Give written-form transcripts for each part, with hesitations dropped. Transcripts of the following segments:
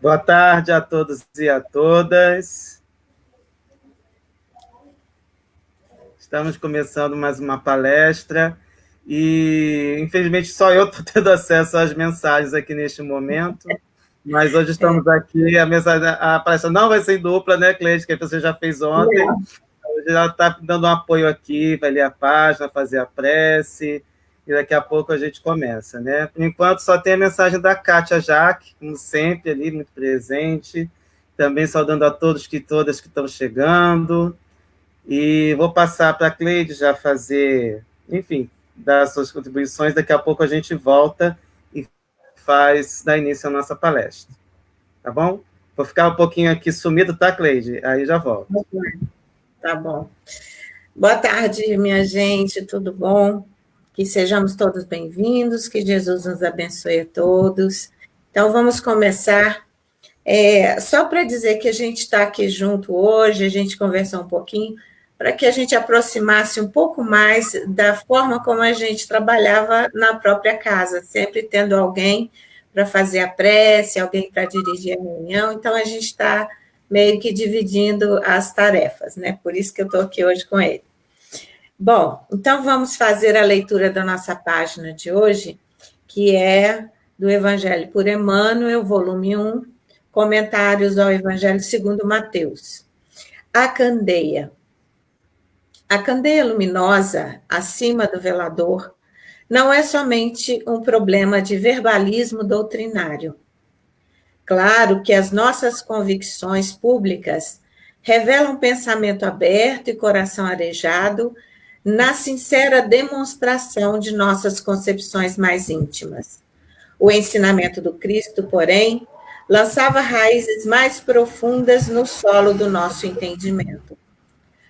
Boa tarde a todos e a todas. Estamos começando mais uma palestra e, infelizmente, só eu estou tendo acesso às mensagens aqui neste momento, mas hoje estamos aqui, a palestra não vai ser em dupla, né, Cleide, que você já fez ontem. Hoje ela está dando um apoio aqui, vai ler a página, fazer a prece, e daqui a pouco a gente começa, né? Por enquanto, só tem a mensagem da Kátia Jaque, como sempre, ali, muito presente, também saudando a todos e todas que estão chegando, e vou passar para a Cleide já fazer, enfim, dar suas contribuições, daqui a pouco a gente volta e dá início à nossa palestra, tá bom? Vou ficar um pouquinho aqui sumido, tá, Cleide? Aí já volto. Tá bom. Boa tarde, minha gente, tudo bom? Que sejamos todos bem-vindos, que Jesus nos abençoe a todos. Então, vamos começar. Só para dizer que a gente está aqui junto hoje, a gente conversou um pouquinho, para que a gente aproximasse um pouco mais da forma como a gente trabalhava na própria casa, sempre tendo alguém para fazer a prece, alguém para dirigir a reunião. Então, a gente está meio que dividindo as tarefas, né? Por isso que eu estou aqui hoje com ele. Bom, então vamos fazer a leitura da nossa página de hoje, que é do Evangelho por Emmanuel, volume 1, comentários ao Evangelho segundo Mateus. A candeia. A candeia luminosa, acima do velador, não é somente um problema de verbalismo doutrinário. Claro que as nossas convicções públicas revelam pensamento aberto e coração arejado na sincera demonstração de nossas concepções mais íntimas. O ensinamento do Cristo, porém, lançava raízes mais profundas no solo do nosso entendimento.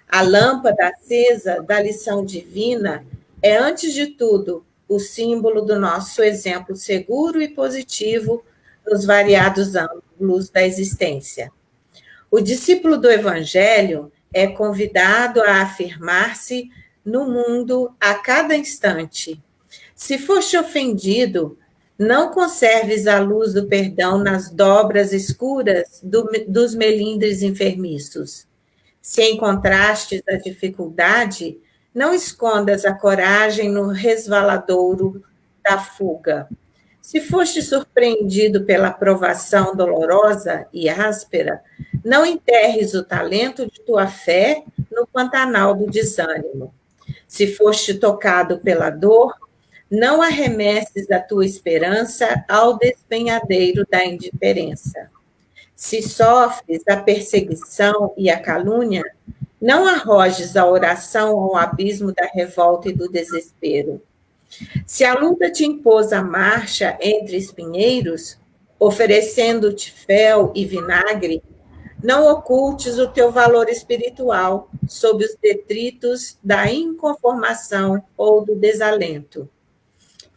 A lâmpada acesa da lição divina é, antes de tudo, o símbolo do nosso exemplo seguro e positivo nos variados ângulos da existência. O discípulo do Evangelho é convidado a afirmar-se no mundo a cada instante. Se foste ofendido, não conserves a luz do perdão nas dobras escuras dos melindres enfermiços. Se encontrastes a dificuldade, não escondas a coragem no resvaladouro da fuga. Se foste surpreendido pela provação dolorosa e áspera, não enterres o talento de tua fé no pantanal do desânimo. Se foste tocado pela dor, não arremesses a tua esperança ao despenhadeiro da indiferença. Se sofres a perseguição e a calúnia, não arrojes a oração ao abismo da revolta e do desespero. Se a luta te impôs a marcha entre espinheiros, oferecendo-te fel e vinagre, não ocultes o teu valor espiritual sob os detritos da inconformação ou do desalento.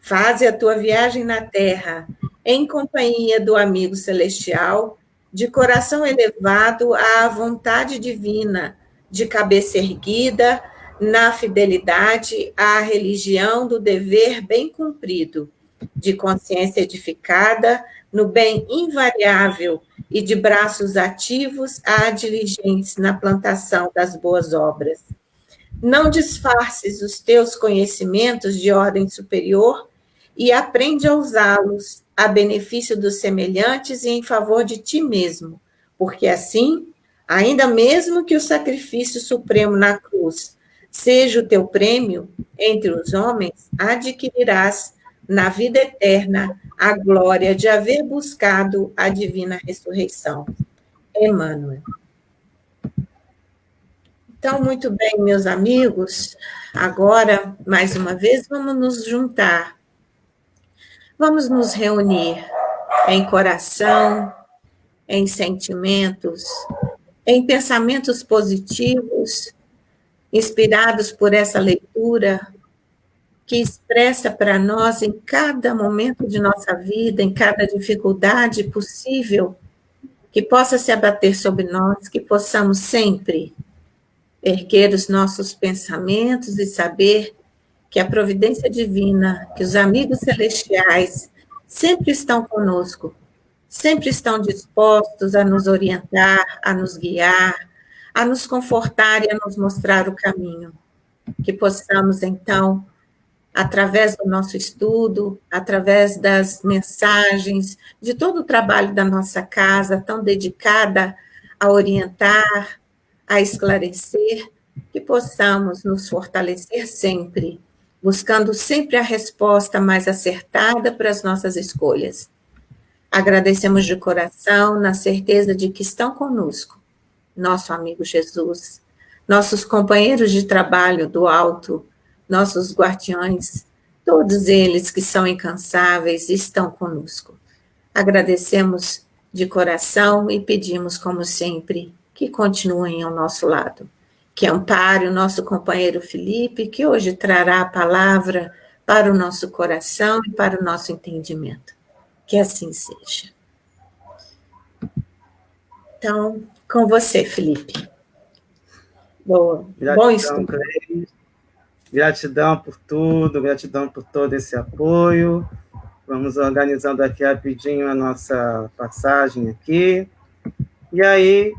Faze a tua viagem na terra em companhia do amigo celestial, de coração elevado à vontade divina, de cabeça erguida, na fidelidade à religião do dever bem cumprido, de consciência edificada no bem invariável e de braços ativos à diligência na plantação das boas obras. Não disfarces os teus conhecimentos de ordem superior e aprende a usá-los a benefício dos semelhantes e em favor de ti mesmo, porque assim, ainda mesmo que o sacrifício supremo na cruz seja o teu prêmio entre os homens, adquirirás na vida eterna a glória de haver buscado a divina ressurreição. Emmanuel. Então, muito bem, meus amigos, agora, mais uma vez, vamos nos juntar. Vamos nos reunir em coração, em sentimentos, em pensamentos positivos, inspirados por essa leitura que expressa para nós em cada momento de nossa vida, em cada dificuldade possível, que possa se abater sobre nós, que possamos sempre erguer os nossos pensamentos e saber que a providência divina, que os amigos celestiais sempre estão conosco, sempre estão dispostos a nos orientar, a nos guiar, a nos confortar e a nos mostrar o caminho. Que possamos, então, através do nosso estudo, através das mensagens, de todo o trabalho da nossa casa, tão dedicada a orientar, a esclarecer, que possamos nos fortalecer sempre, buscando sempre a resposta mais acertada para as nossas escolhas. Agradecemos de coração, na certeza de que estão conosco, nosso amigo Jesus, nossos companheiros de trabalho do alto, nossos guardiões, todos eles que são incansáveis estão conosco. Agradecemos de coração e pedimos, como sempre, que continuem ao nosso lado. Que ampare o nosso companheiro Felipe, que hoje trará a palavra para o nosso coração e para o nosso entendimento. Que assim seja. Então, com você, Felipe. Boa. Bom estudo. Gratidão por tudo, gratidão por todo esse apoio. Vamos organizando aqui rapidinho a nossa passagem aqui. E aí,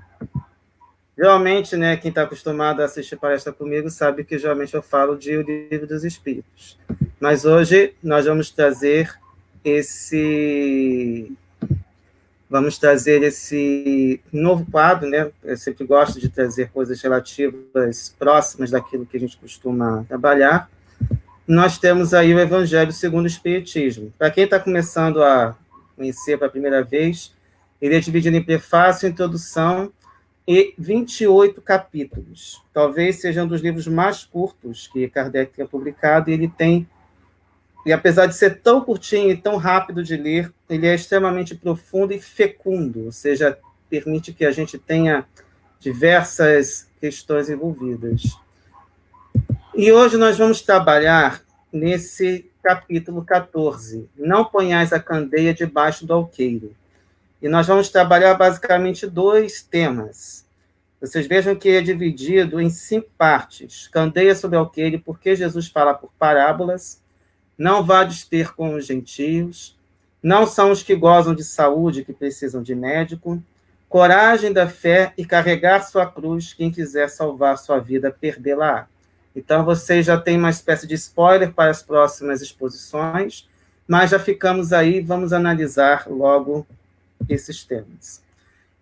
geralmente, né, quem está acostumado a assistir palestra comigo sabe que geralmente eu falo de O Livro dos Espíritos. Mas hoje nós vamos trazer esse novo quadro, né? Eu sempre gosto de trazer coisas relativas, próximas daquilo que a gente costuma trabalhar. Nós temos aí o Evangelho segundo o Espiritismo. Para quem está começando a conhecer pela primeira vez, ele é dividido em prefácio, introdução e 28 capítulos. Talvez seja um dos livros mais curtos que Kardec tenha publicado, e apesar de ser tão curtinho e tão rápido de ler, ele é extremamente profundo e fecundo, ou seja, permite que a gente tenha diversas questões envolvidas. E hoje nós vamos trabalhar nesse capítulo 14, Não ponhais a candeia debaixo do alqueire. E nós vamos trabalhar basicamente 2 temas. Vocês vejam que é dividido em 5 partes. Candeia sobre alqueire, porque Jesus fala por parábolas. Não vades ter com os gentios, não são os que gozam de saúde que precisam de médico, coragem da fé e carregar sua cruz, quem quiser salvar sua vida, perdê-la. Então, vocês já têm uma espécie de spoiler para as próximas exposições, mas já ficamos aí, vamos analisar logo esses temas.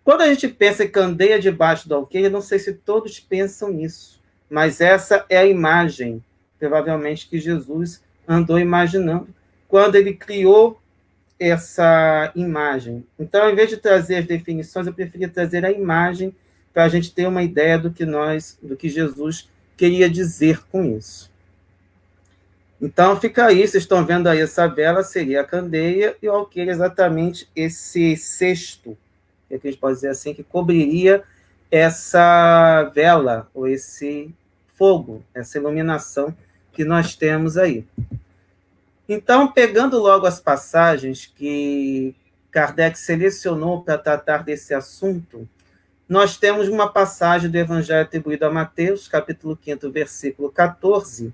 Quando a gente pensa em candeia debaixo do alqueire, não sei se todos pensam nisso, mas essa é a imagem, provavelmente, que Jesus andou imaginando quando ele criou essa imagem. Então, ao invés de trazer as definições, eu preferi trazer a imagem para a gente ter uma ideia do que Jesus queria dizer com isso. Então, fica aí, vocês estão vendo aí essa vela, seria a candeia, e o alqueire é exatamente esse cesto, que a gente pode dizer assim, que cobriria essa vela, ou esse fogo, essa iluminação que nós temos aí. Então, pegando logo as passagens que Kardec selecionou para tratar desse assunto, nós temos uma passagem do Evangelho atribuído a Mateus, capítulo 5, versículo 14.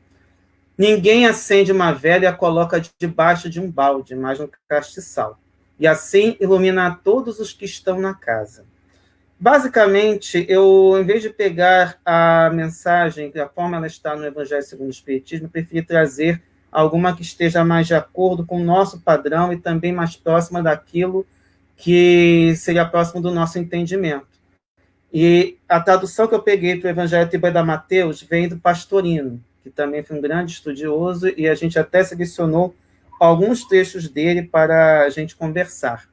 Ninguém acende uma vela e a coloca debaixo de um balde, mas no castiçal, e assim ilumina todos os que estão na casa. Basicamente, eu, em vez de pegar a mensagem, da forma ela está no Evangelho segundo o Espiritismo, eu preferi trazer alguma que esteja mais de acordo com o nosso padrão e também mais próxima daquilo que seria próximo do nosso entendimento. E a tradução que eu peguei para o Evangelho atribuído a Mateus vem do Pastorino, que também foi um grande estudioso, e a gente até selecionou alguns trechos dele para a gente conversar.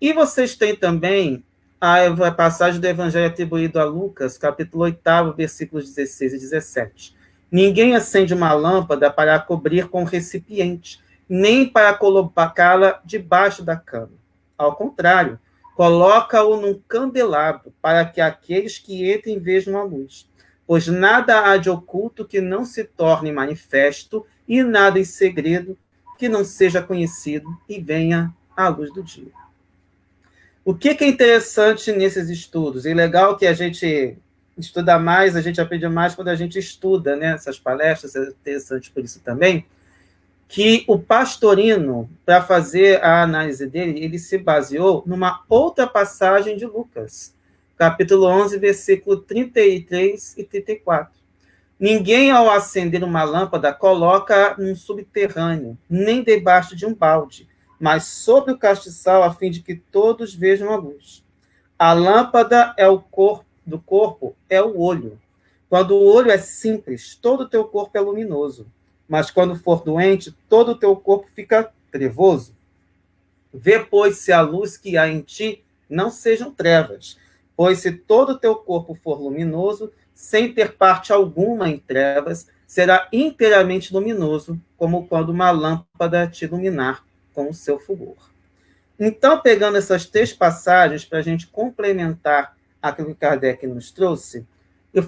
E vocês têm também a passagem do Evangelho atribuído a Lucas, capítulo 8, versículos 16 e 17. Ninguém acende uma lâmpada para a cobrir com um recipiente, nem para colocá-la debaixo da cama. Ao contrário, coloca-o num candelabro, para que aqueles que entrem vejam a luz. Pois nada há de oculto que não se torne manifesto, e nada em segredo que não seja conhecido e venha à luz do dia. O que é interessante nesses estudos? E legal que a gente estuda mais, a gente aprende mais quando a gente estuda, né? Essas palestras, é interessante por isso também. que o Pastorino, para fazer a análise dele, ele se baseou numa outra passagem de Lucas, capítulo 11, versículo 33 e 34. Ninguém, ao acender uma lâmpada, coloca num subterrâneo, nem debaixo de um balde, mas sobre o castiçal, a fim de que todos vejam a luz. A lâmpada é o corpo do corpo, é o olho. Quando o olho é simples, todo o teu corpo é luminoso. Mas quando for doente, todo o teu corpo fica trevoso. Vê, pois, se a luz que há em ti não sejam trevas. Pois se todo o teu corpo for luminoso, sem ter parte alguma em trevas, será inteiramente luminoso, como quando uma lâmpada te iluminar com o seu fulgor. Então, pegando essas 3 passagens para a gente complementar aquilo que Kardec nos trouxe, eu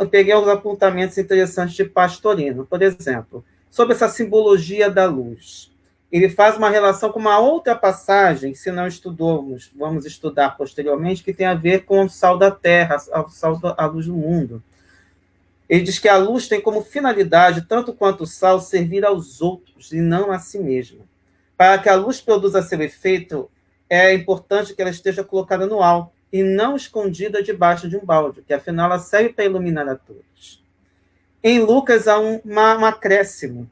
peguei os apontamentos interessantes de Pastorino. Por exemplo, sobre essa simbologia da luz. Ele faz uma relação com uma outra passagem, se não estudamos, vamos estudar posteriormente, que tem a ver com o sal da terra, o sal da luz do mundo. Ele diz que a luz tem como finalidade, tanto quanto o sal, servir aos outros e não a si mesma. Para que a luz produza seu efeito, é importante que ela esteja colocada no alto e não escondida debaixo de um balde, que afinal ela serve para iluminar a todos. Em Lucas há um acréscimo,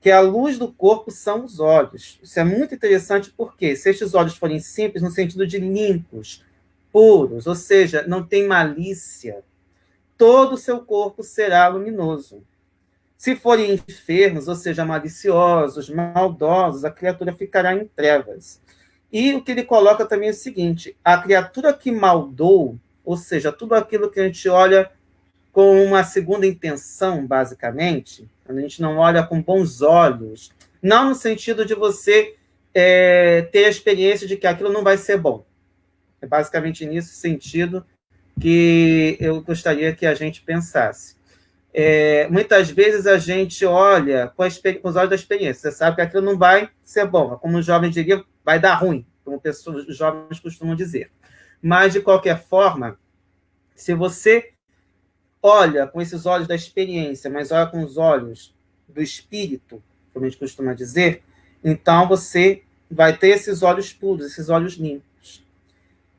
que a luz do corpo são os olhos. Isso é muito interessante porque, se estes olhos forem simples, no sentido de limpos, puros, ou seja, não tem malícia, todo o seu corpo será luminoso. Se forem enfermos, ou seja, maliciosos, maldosos, a criatura ficará em trevas. E o que ele coloca também é o seguinte: a criatura que maldou, ou seja, tudo aquilo que a gente olha com uma segunda intenção, basicamente, a gente não olha com bons olhos, não no sentido de você ter a experiência de que aquilo não vai ser bom. É basicamente nesse sentido que eu gostaria que a gente pensasse. Muitas vezes a gente olha com os olhos da experiência. Você sabe que aquilo não vai ser bom. Como os jovens diriam, vai dar ruim, como os jovens costumam dizer. Mas, de qualquer forma, se você olha com esses olhos da experiência, mas olha com os olhos do espírito, como a gente costuma dizer, então você vai ter esses olhos puros, esses olhos limpos.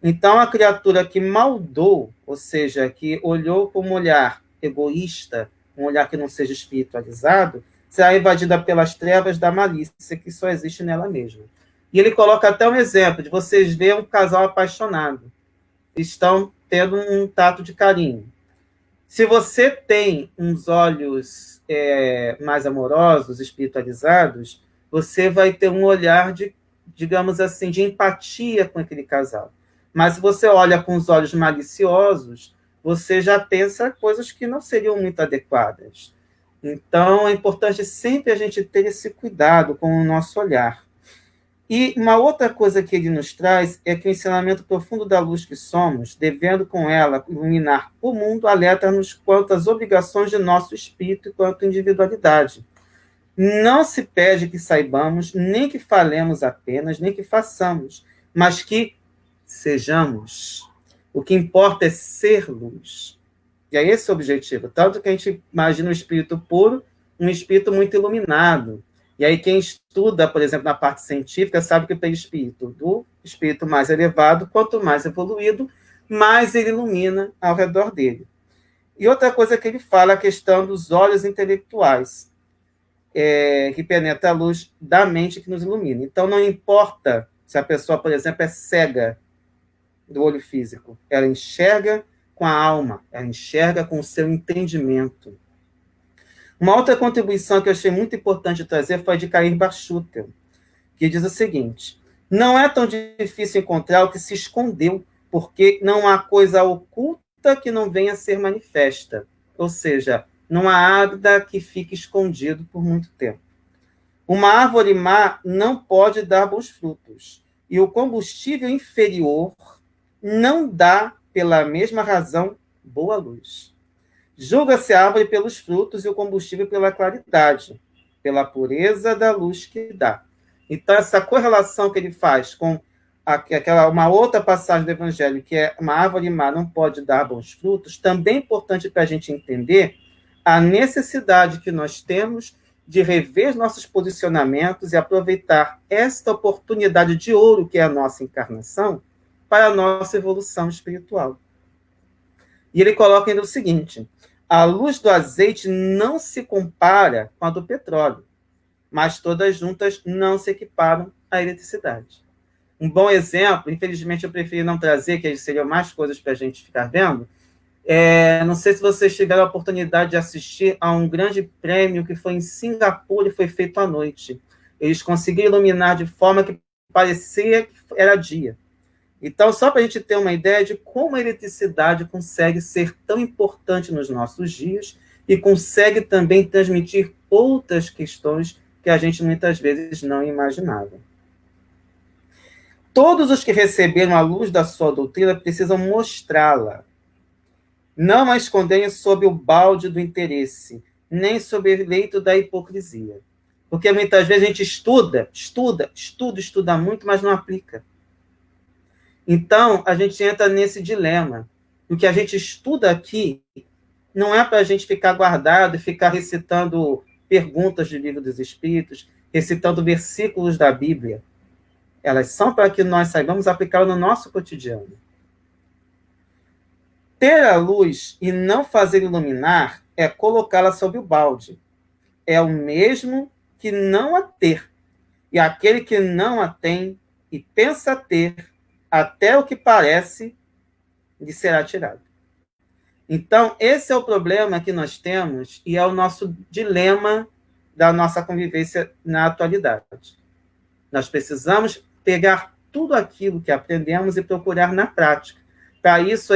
Então, a criatura que maldou, ou seja, que olhou com um olhar egoísta, um olhar que não seja espiritualizado, será invadida pelas trevas da malícia que só existe nela mesma. E ele coloca até um exemplo de vocês verem um casal apaixonado, estão tendo um tato de carinho. Se você tem uns olhos mais amorosos, espiritualizados, você vai ter um olhar de, digamos assim, de empatia com aquele casal. Mas se você olha com os olhos maliciosos, você já pensa coisas que não seriam muito adequadas. Então, é importante sempre a gente ter esse cuidado com o nosso olhar. E uma outra coisa que ele nos traz é que o ensinamento profundo da luz que somos, devendo com ela iluminar o mundo, alerta-nos quanto às obrigações de nosso espírito e quanto à individualidade. Não se pede que saibamos, nem que falemos apenas, nem que façamos, mas que sejamos. O que importa é ser luz. E é esse o objetivo. Tanto que a gente imagina um espírito puro, um espírito muito iluminado. E aí quem estuda, por exemplo, na parte científica, sabe que o perispírito do espírito mais elevado, quanto mais evoluído, mais ele ilumina ao redor dele. E outra coisa que ele fala é a questão dos olhos intelectuais, que penetra a luz da mente que nos ilumina. Então, não importa se a pessoa, por exemplo, é cega do olho físico, ela enxerga com a alma, ela enxerga com o seu entendimento. Uma outra contribuição que eu achei muito importante trazer foi de Cair Barchutel, que diz o seguinte: não é tão difícil encontrar o que se escondeu, porque não há coisa oculta que não venha a ser manifesta. Ou seja, não há nada que fique escondido por muito tempo. Uma árvore má não pode dar bons frutos, e o combustível inferior não dá, pela mesma razão, boa luz. Julga-se a árvore pelos frutos e o combustível pela claridade, pela pureza da luz que dá. Então, essa correlação que ele faz com uma outra passagem do Evangelho, que é uma árvore má não pode dar bons frutos, também é importante para a gente entender a necessidade que nós temos de rever nossos posicionamentos e aproveitar esta oportunidade de ouro que é a nossa encarnação para a nossa evolução espiritual. E ele coloca ainda o seguinte: a luz do azeite não se compara com a do petróleo, mas todas juntas não se equiparam à eletricidade. Um bom exemplo, infelizmente eu preferi não trazer, que seriam mais coisas para a gente ficar vendo, não sei se vocês tiveram a oportunidade de assistir a um grande prêmio que foi em Singapura e foi feito à noite. Eles conseguiram iluminar de forma que parecia que era dia. Então, só para a gente ter uma ideia de como a eletricidade consegue ser tão importante nos nossos dias e consegue também transmitir outras questões que a gente muitas vezes não imaginava. Todos os que receberam a luz da sua doutrina precisam mostrá-la. Não a esconderem sob o balde do interesse, nem sob o leito da hipocrisia. Porque muitas vezes a gente estuda muito, mas não aplica. Então, a gente entra nesse dilema. O que a gente estuda aqui não é para a gente ficar guardado e ficar recitando perguntas do Livro dos Espíritos, recitando versículos da Bíblia. Elas são para que nós saibamos aplicar no nosso cotidiano. Ter a luz e não fazer iluminar é colocá-la sob o balde. É o mesmo que não a ter. E aquele que não a tem e pensa ter, até o que parece, lhe será tirado. Então, esse é o problema que nós temos e é o nosso dilema da nossa convivência na atualidade. Nós precisamos pegar tudo aquilo que aprendemos e procurar na prática. Para isso,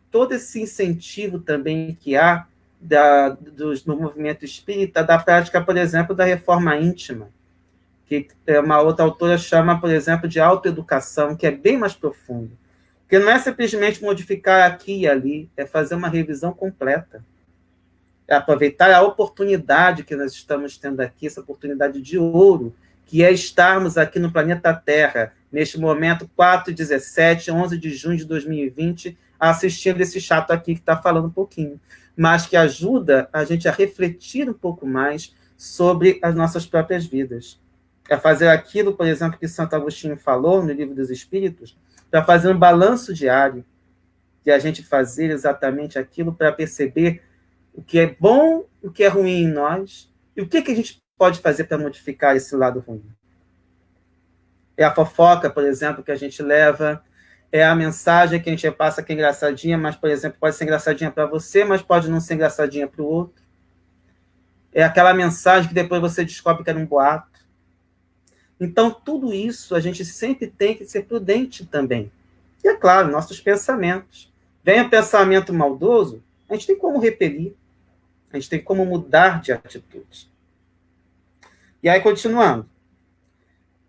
todo esse incentivo também que há do movimento espírita, da prática, por exemplo, da reforma íntima, que uma outra autora chama, por exemplo, de autoeducação, que é bem mais profundo. Porque não é simplesmente modificar aqui e ali, é fazer uma revisão completa. É aproveitar a oportunidade que nós estamos tendo aqui, essa oportunidade de ouro, que é estarmos aqui no planeta Terra, neste momento, 4/17, 11 de junho de 2020, assistindo esse chato aqui que está falando um pouquinho, mas que ajuda a gente a refletir um pouco mais sobre as nossas próprias vidas. É fazer aquilo, por exemplo, que Santo Agostinho falou no Livro dos Espíritos, para fazer um balanço diário, de a gente fazer exatamente aquilo para perceber o que é bom, o que é ruim em nós, e o que a gente pode fazer para modificar esse lado ruim. É a fofoca, por exemplo, que a gente leva, é a mensagem que a gente passa que é engraçadinha, mas, por exemplo, pode ser engraçadinha para você, mas pode não ser engraçadinha para o outro. É aquela mensagem que depois você descobre que era um boato. Então, tudo isso a gente sempre tem que ser prudente também. E, é claro, nossos pensamentos. Vem um pensamento maldoso, a gente tem como repelir, a gente tem como mudar de atitude. E aí, continuando.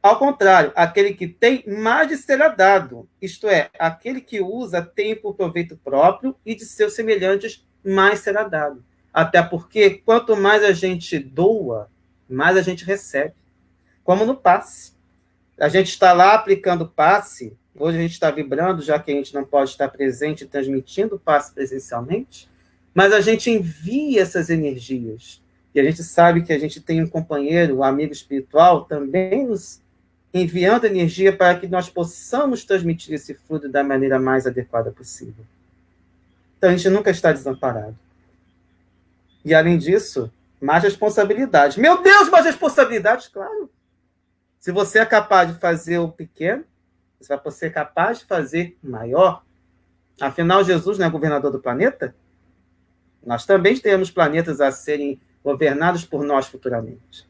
Ao contrário, aquele que tem, mais lhe será dado. Isto é, aquele que usa tem por proveito próprio e de seus semelhantes mais será dado. Até porque, quanto mais a gente doa, mais a gente recebe. Como no passe. A gente está lá aplicando passe, hoje a gente está vibrando, já que a gente não pode estar presente transmitindo o passe presencialmente, mas a gente envia essas energias. E a gente sabe que a gente tem um companheiro, um amigo espiritual, também nos enviando energia para que nós possamos transmitir esse fluido da maneira mais adequada possível. Então, a gente nunca está desamparado. E, além disso, mais responsabilidade. Meu Deus, mais responsabilidade? Claro. Se você é capaz de fazer o pequeno, você vai ser capaz de fazer o maior. Afinal, Jesus não é governador do planeta? Nós também temos planetas a serem governados por nós futuramente.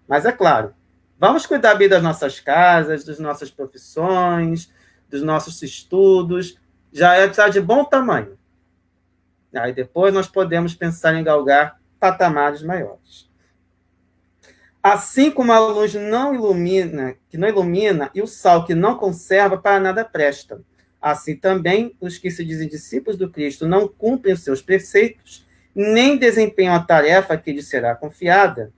Mas, é claro, vamos cuidar bem das nossas casas, das nossas profissões, dos nossos estudos. Já está de bom tamanho. Aí depois nós podemos pensar em galgar patamares maiores. Assim como a luz que não ilumina, e o sal que não conserva, para nada presta. Assim também, os que se dizem discípulos do Cristo não cumprem os seus preceitos, nem desempenham a tarefa que lhes será confiada,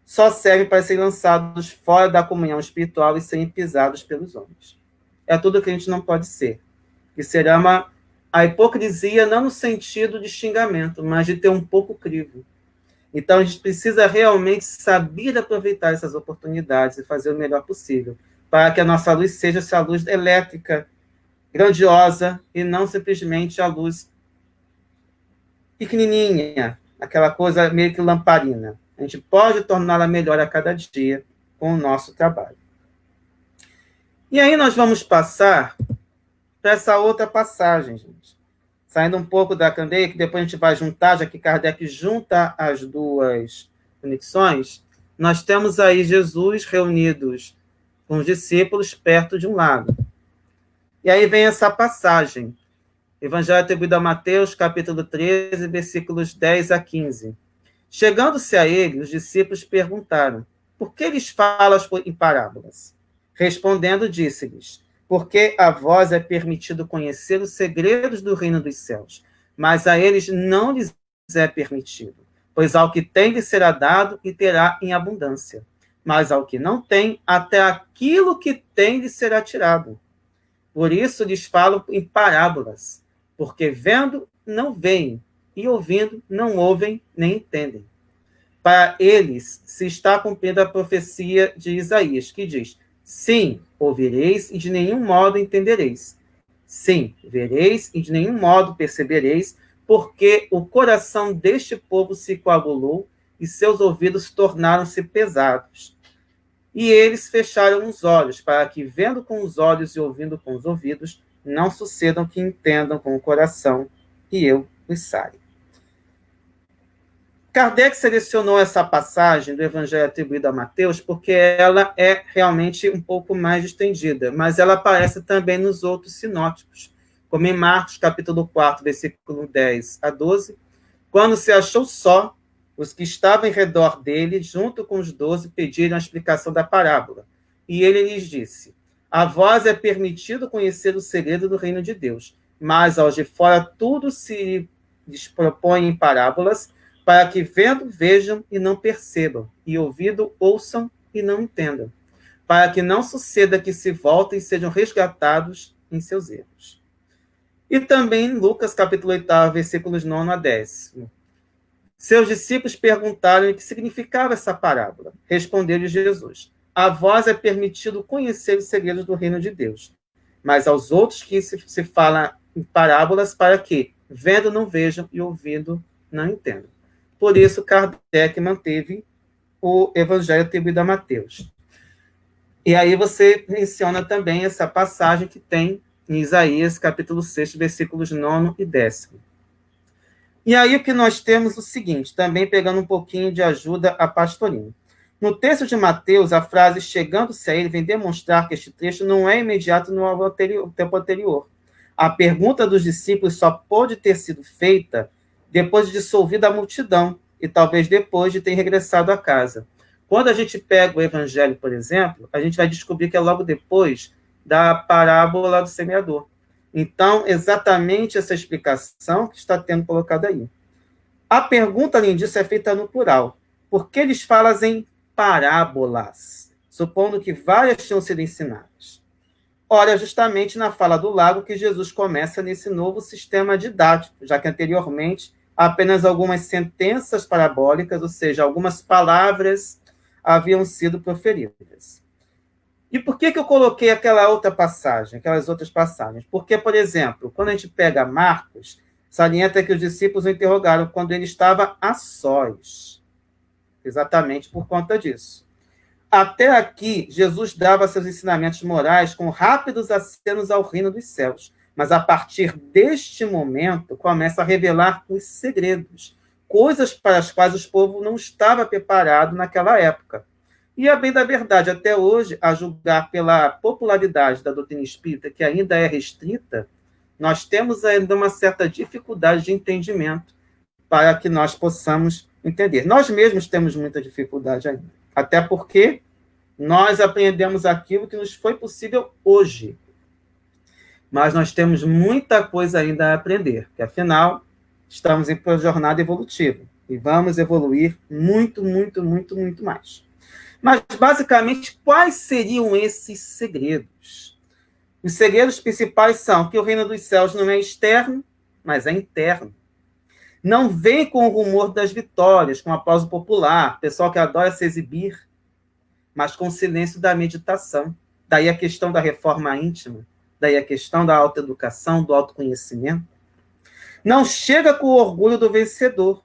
só servem para serem lançados fora da comunhão espiritual e serem pisados pelos homens. É tudo que a gente não pode ser. Que será a hipocrisia não no sentido de xingamento, mas de ter um pouco crivo. Então, a gente precisa realmente saber aproveitar essas oportunidades e fazer o melhor possível, para que a nossa luz seja essa luz elétrica, grandiosa, e não simplesmente a luz pequenininha, aquela coisa meio que lamparina. A gente pode torná-la melhor a cada dia com o nosso trabalho. E aí nós vamos passar para essa outra passagem, gente. Saindo um pouco da candeia, que depois a gente vai juntar, já que Kardec junta as duas conexões, nós temos aí Jesus reunidos com os discípulos perto de um lago. E aí vem essa passagem. Evangelho atribuído a Mateus, capítulo 13, versículos 10 a 15. Chegando-se a ele, os discípulos perguntaram: por que lhes falas em parábolas? Respondendo, disse-lhes: porque a vós é permitido conhecer os segredos do reino dos céus, mas a eles não lhes é permitido, pois ao que tem lhe será dado e terá em abundância, mas ao que não tem, até aquilo que tem lhe será tirado. Por isso lhes falo em parábolas, porque vendo não veem, e ouvindo não ouvem nem entendem. Para eles se está cumprindo a profecia de Isaías, que diz: sim, ouvireis e de nenhum modo entendereis. Sim, vereis e de nenhum modo percebereis, porque o coração deste povo se coagulou e seus ouvidos tornaram-se pesados. E eles fecharam os olhos, para que, vendo com os olhos e ouvindo com os ouvidos, não sucedam que entendam com o coração e eu os saia. Kardec selecionou essa passagem do Evangelho atribuído a Mateus porque ela é realmente um pouco mais estendida, mas ela aparece também nos outros sinóticos, como em Marcos, capítulo 4, versículo 10 a 12, quando se achou só, os que estavam em redor dele, junto com os 12, pediram a explicação da parábola. E ele lhes disse: a vós é permitido conhecer o segredo do reino de Deus, mas aos de fora tudo se lhes propõe em parábolas, para que vendo, vejam e não percebam, e ouvindo, ouçam e não entendam, para que não suceda que se voltem e sejam resgatados em seus erros. E também em Lucas, capítulo 8, versículos 9 a 10. Seus discípulos perguntaram o que significava essa parábola. Respondeu-lhes Jesus: a vós é permitido conhecer os segredos do reino de Deus, mas aos outros que se fala em parábolas, para que, vendo, não vejam e ouvindo, não entendam. Por isso, Kardec manteve o Evangelho atribuído a Mateus. E aí você menciona também essa passagem que tem em Isaías, capítulo 6, versículos 9 e 10. E aí o que nós temos é o seguinte, também pegando um pouquinho de ajuda a Pastorino. No texto de Mateus, a frase chegando-se a ele vem demonstrar que este trecho não é imediato no tempo anterior. A pergunta dos discípulos só pôde ter sido feita depois de dissolvida a multidão, e talvez depois de ter regressado à casa. Quando a gente pega o Evangelho, por exemplo, a gente vai descobrir que é logo depois da parábola do semeador. Então, exatamente essa explicação que está tendo colocada aí. A pergunta, além disso, é feita no plural. Por que eles falam em parábolas, supondo que várias tinham sido ensinadas? Ora, justamente na fala do lago que Jesus começa nesse novo sistema didático, já que anteriormente apenas algumas sentenças parabólicas, ou seja, algumas palavras haviam sido proferidas. E por que eu coloquei aquela outra passagem, aquelas outras passagens? Porque, por exemplo, quando a gente pega Marcos, salienta que os discípulos o interrogaram quando ele estava a sós, exatamente por conta disso. Até aqui, Jesus dava seus ensinamentos morais com rápidos acenos ao reino dos céus. Mas a partir deste momento, começa a revelar os segredos, coisas para as quais o povo não estava preparado naquela época. E a bem da verdade, até hoje, a julgar pela popularidade da doutrina espírita, que ainda é restrita, nós temos ainda uma certa dificuldade de entendimento para que nós possamos entender. Nós mesmos temos muita dificuldade ainda, até porque nós aprendemos aquilo que nos foi possível hoje. Mas nós temos muita coisa ainda a aprender, que afinal estamos em uma jornada evolutiva e vamos evoluir muito, muito, muito, muito mais. Mas, basicamente, quais seriam esses segredos? Os segredos principais são que o reino dos céus não é externo, mas é interno. Não vem com o rumor das vitórias, com o aplauso popular, pessoal que adora se exibir, mas com o silêncio da meditação. Daí a questão da reforma íntima, daí a questão da autoeducação, do autoconhecimento. Não chega com o orgulho do vencedor,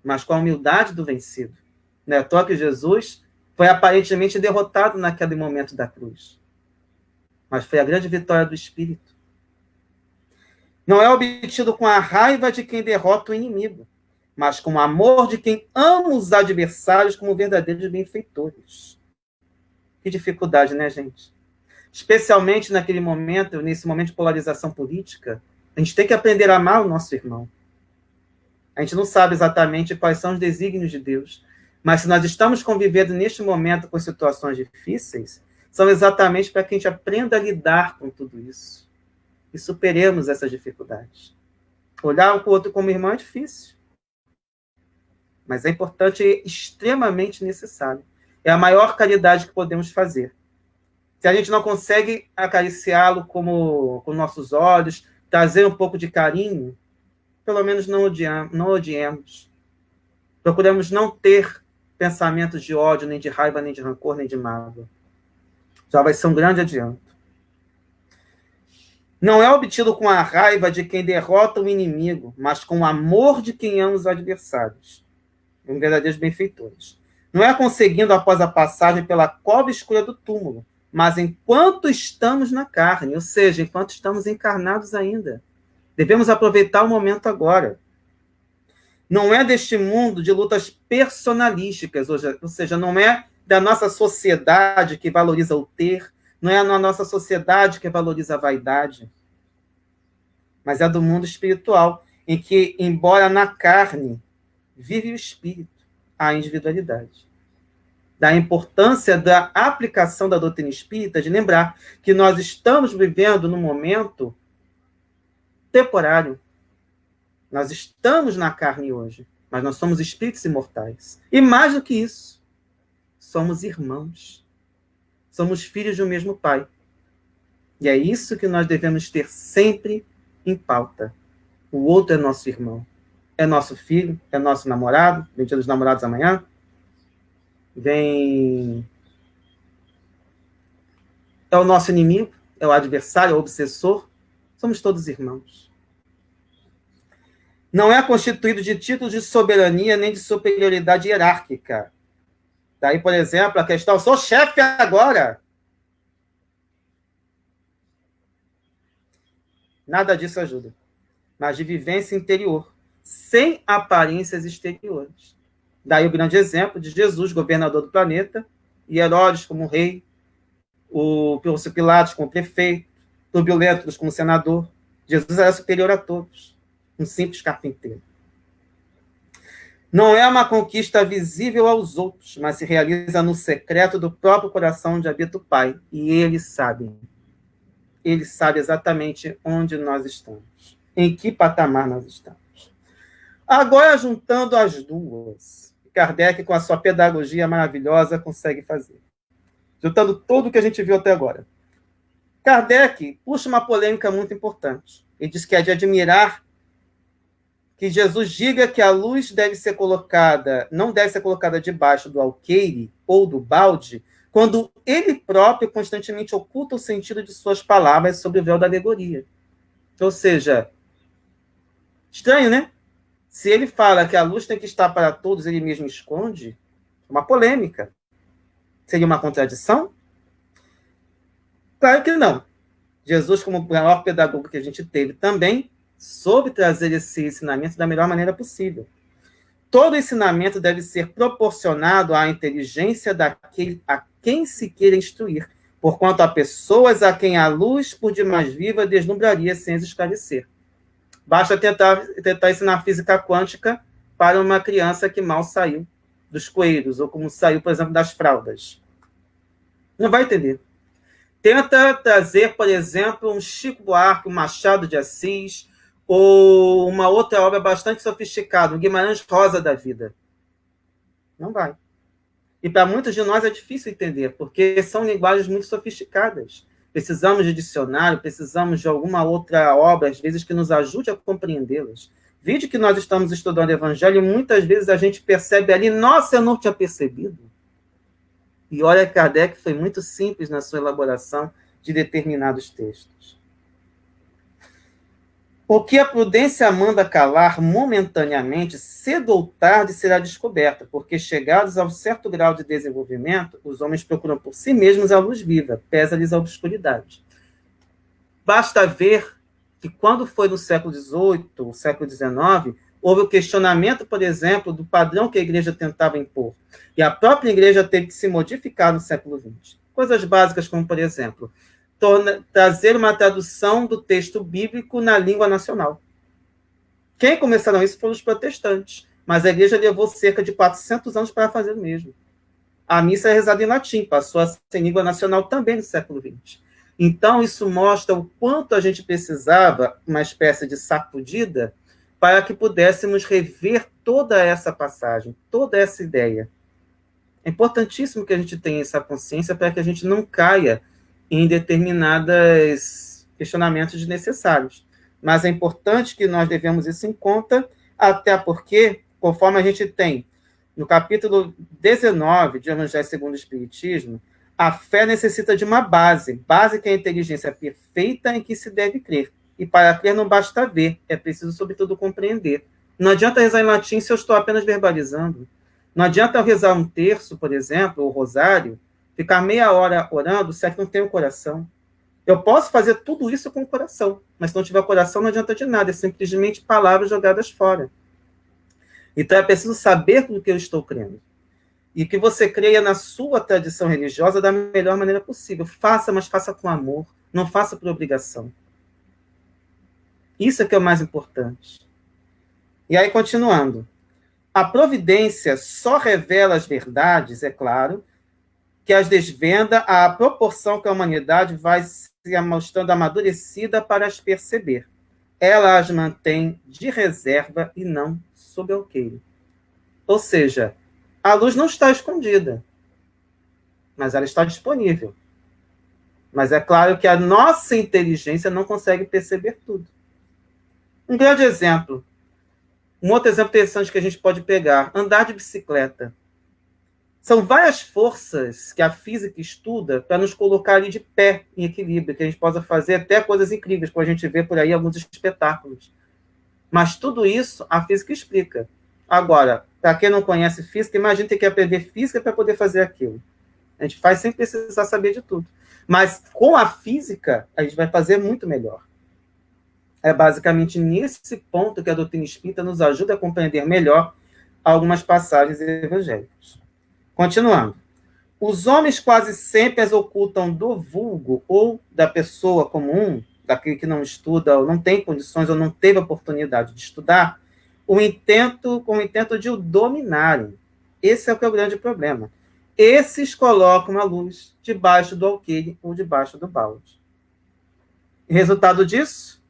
mas com a humildade do vencido. Não é à toa que Jesus foi aparentemente derrotado naquele momento da cruz. Mas foi a grande vitória do Espírito. Não é obtido com a raiva de quem derrota o inimigo, mas com o amor de quem ama os adversários como verdadeiros benfeitores. Que dificuldade, né, gente? Especialmente naquele momento, nesse momento de polarização política, a gente tem que aprender a amar o nosso irmão. A gente não sabe exatamente quais são os desígnios de Deus, mas se nós estamos convivendo neste momento com situações difíceis, são exatamente para que a gente aprenda a lidar com tudo isso e superemos essas dificuldades. Olhar um para o outro como irmão é difícil, mas é importante e extremamente necessário. É a maior caridade que podemos fazer. Se a gente não consegue acariciá-lo com nossos olhos, trazer um pouco de carinho, pelo menos não odiemos. Procuramos não ter pensamentos de ódio, nem de raiva, nem de rancor, nem de mágoa. Já vai ser um grande adianto. Não é obtido com a raiva de quem derrota o inimigo, mas com o amor de quem ama os adversários. Verdadeiros benfeitores. Não é conseguindo após a passagem pela cova escura do túmulo, mas enquanto estamos na carne, ou seja, enquanto estamos encarnados ainda. Devemos aproveitar o momento agora. Não é deste mundo de lutas personalísticas, ou seja, não é da nossa sociedade que valoriza o ter, não é na nossa sociedade que valoriza a vaidade, mas é do mundo espiritual, em que, embora na carne, vive o espírito, a individualidade. Da importância da aplicação da doutrina espírita, de lembrar que nós estamos vivendo num momento temporário. Nós estamos na carne hoje, mas nós somos espíritos imortais. E mais do que isso, somos irmãos. Somos filhos do mesmo Pai. E é isso que nós devemos ter sempre em pauta. O outro é nosso irmão. É nosso filho, é nosso namorado. Vem dia dos namorados amanhã. É o nosso inimigo, é o adversário, é o obsessor. Somos todos irmãos. Não é constituído de títulos de soberania nem de superioridade hierárquica. Daí, por exemplo, a questão, sou chefe agora. Nada disso ajuda. Mas de vivência interior, sem aparências exteriores. Daí o grande exemplo de Jesus, governador do planeta, e Herodes como rei, o Pôncio Pilatos como prefeito, Publio Lentulus como senador. Jesus era superior a todos, um simples carpinteiro. Não é uma conquista visível aos outros, mas se realiza no secreto do próprio coração onde habita o Pai. E ele sabe. Ele sabe exatamente onde nós estamos, em que patamar nós estamos. Agora, juntando as duas, Kardec, com a sua pedagogia maravilhosa, consegue fazer. Juntando tudo que a gente viu até agora. Kardec puxa uma polêmica muito importante. Ele diz que é de admirar que Jesus diga que a luz deve ser colocada, não deve ser colocada debaixo do alqueire ou do balde, quando ele próprio constantemente oculta o sentido de suas palavras sob o véu da alegoria. Ou seja, estranho, né? Se ele fala que a luz tem que estar para todos, ele mesmo esconde, uma polêmica. Seria uma contradição? Claro que não. Jesus, como o maior pedagogo que a gente teve, também soube trazer esse ensinamento da melhor maneira possível. Todo ensinamento deve ser proporcionado à inteligência daquele a quem se queira instruir, porquanto há pessoas a quem a luz, por demais viva, deslumbraria sem as esclarecer. Basta tentar ensinar física quântica para uma criança que mal saiu dos coelhos, ou como saiu, por exemplo, das fraldas. Não vai entender. Tenta trazer, por exemplo, um Chico Buarque, um Machado de Assis, ou uma outra obra bastante sofisticada, um Guimarães Rosa da vida. Não vai. E para muitos de nós é difícil entender, porque são linguagens muito sofisticadas. Precisamos de dicionário, precisamos de alguma outra obra, às vezes, que nos ajude a compreendê-las. Vídeo que nós estamos estudando o Evangelho, muitas vezes a gente percebe ali, nossa, eu não tinha percebido. E olha, Kardec foi muito simples na sua elaboração de determinados textos. O que a prudência manda calar momentaneamente, cedo ou tarde será descoberta, porque chegados a um certo grau de desenvolvimento, os homens procuram por si mesmos a luz viva, pesa-lhes a obscuridade. Basta ver que quando foi no século XVIII, século XIX, houve o questionamento, por exemplo, do padrão que a igreja tentava impor. E a própria igreja teve que se modificar no século XX. Coisas básicas como, por exemplo, trazer uma tradução do texto bíblico na língua nacional. Quem começaram isso foram os protestantes, mas a igreja levou cerca de 400 anos para fazer o mesmo. A missa é rezada em latim, passou a ser em língua nacional também no século XX. Então, isso mostra o quanto a gente precisava, uma espécie de sacudida, para que pudéssemos rever toda essa passagem, toda essa ideia. É importantíssimo que a gente tenha essa consciência para que a gente não caia em determinados questionamentos desnecessários. Mas é importante que nós devemos isso em conta, até porque, conforme a gente tem no capítulo 19 de Evangelho segundo o Espiritismo, a fé necessita de uma base que é a inteligência perfeita em que se deve crer. E para crer não basta ver, é preciso, sobretudo, compreender. Não adianta rezar em latim se eu estou apenas verbalizando. Não adianta eu rezar um terço, por exemplo, ou rosário, ficar meia hora orando, se é que não tenho coração. Eu posso fazer tudo isso com o coração, mas se não tiver coração, não adianta de nada, é simplesmente palavras jogadas fora. Então é preciso saber no que eu estou crendo. E que você creia na sua tradição religiosa da melhor maneira possível. Faça, mas faça com amor. Não faça por obrigação. Isso é que é o mais importante. E aí, continuando. A providência só revela as verdades, é claro, que as desvenda à proporção que a humanidade vai se mostrando amadurecida para as perceber. Ela as mantém de reserva e não sob alqueire. Ou seja, a luz não está escondida, mas ela está disponível. Mas é claro que a nossa inteligência não consegue perceber tudo. Um grande exemplo, um outro exemplo interessante que a gente pode pegar, andar de bicicleta. São várias forças que a física estuda para nos colocar ali de pé, em equilíbrio, que a gente possa fazer até coisas incríveis, como a gente vê por aí alguns espetáculos. Mas tudo isso a física explica. Agora, para quem não conhece física, imagina ter que aprender física para poder fazer aquilo. A gente faz sem precisar saber de tudo. Mas com a física, a gente vai fazer muito melhor. É basicamente nesse ponto que a doutrina espírita nos ajuda a compreender melhor algumas passagens evangélicas. Continuando. Os homens quase sempre as ocultam do vulgo ou da pessoa comum, daquele que não estuda ou não tem condições ou não teve oportunidade de estudar, com o intento de o dominarem. Esse é o que é o grande problema. Esses colocam a luz debaixo do alqueire ou debaixo do balde. E resultado disso,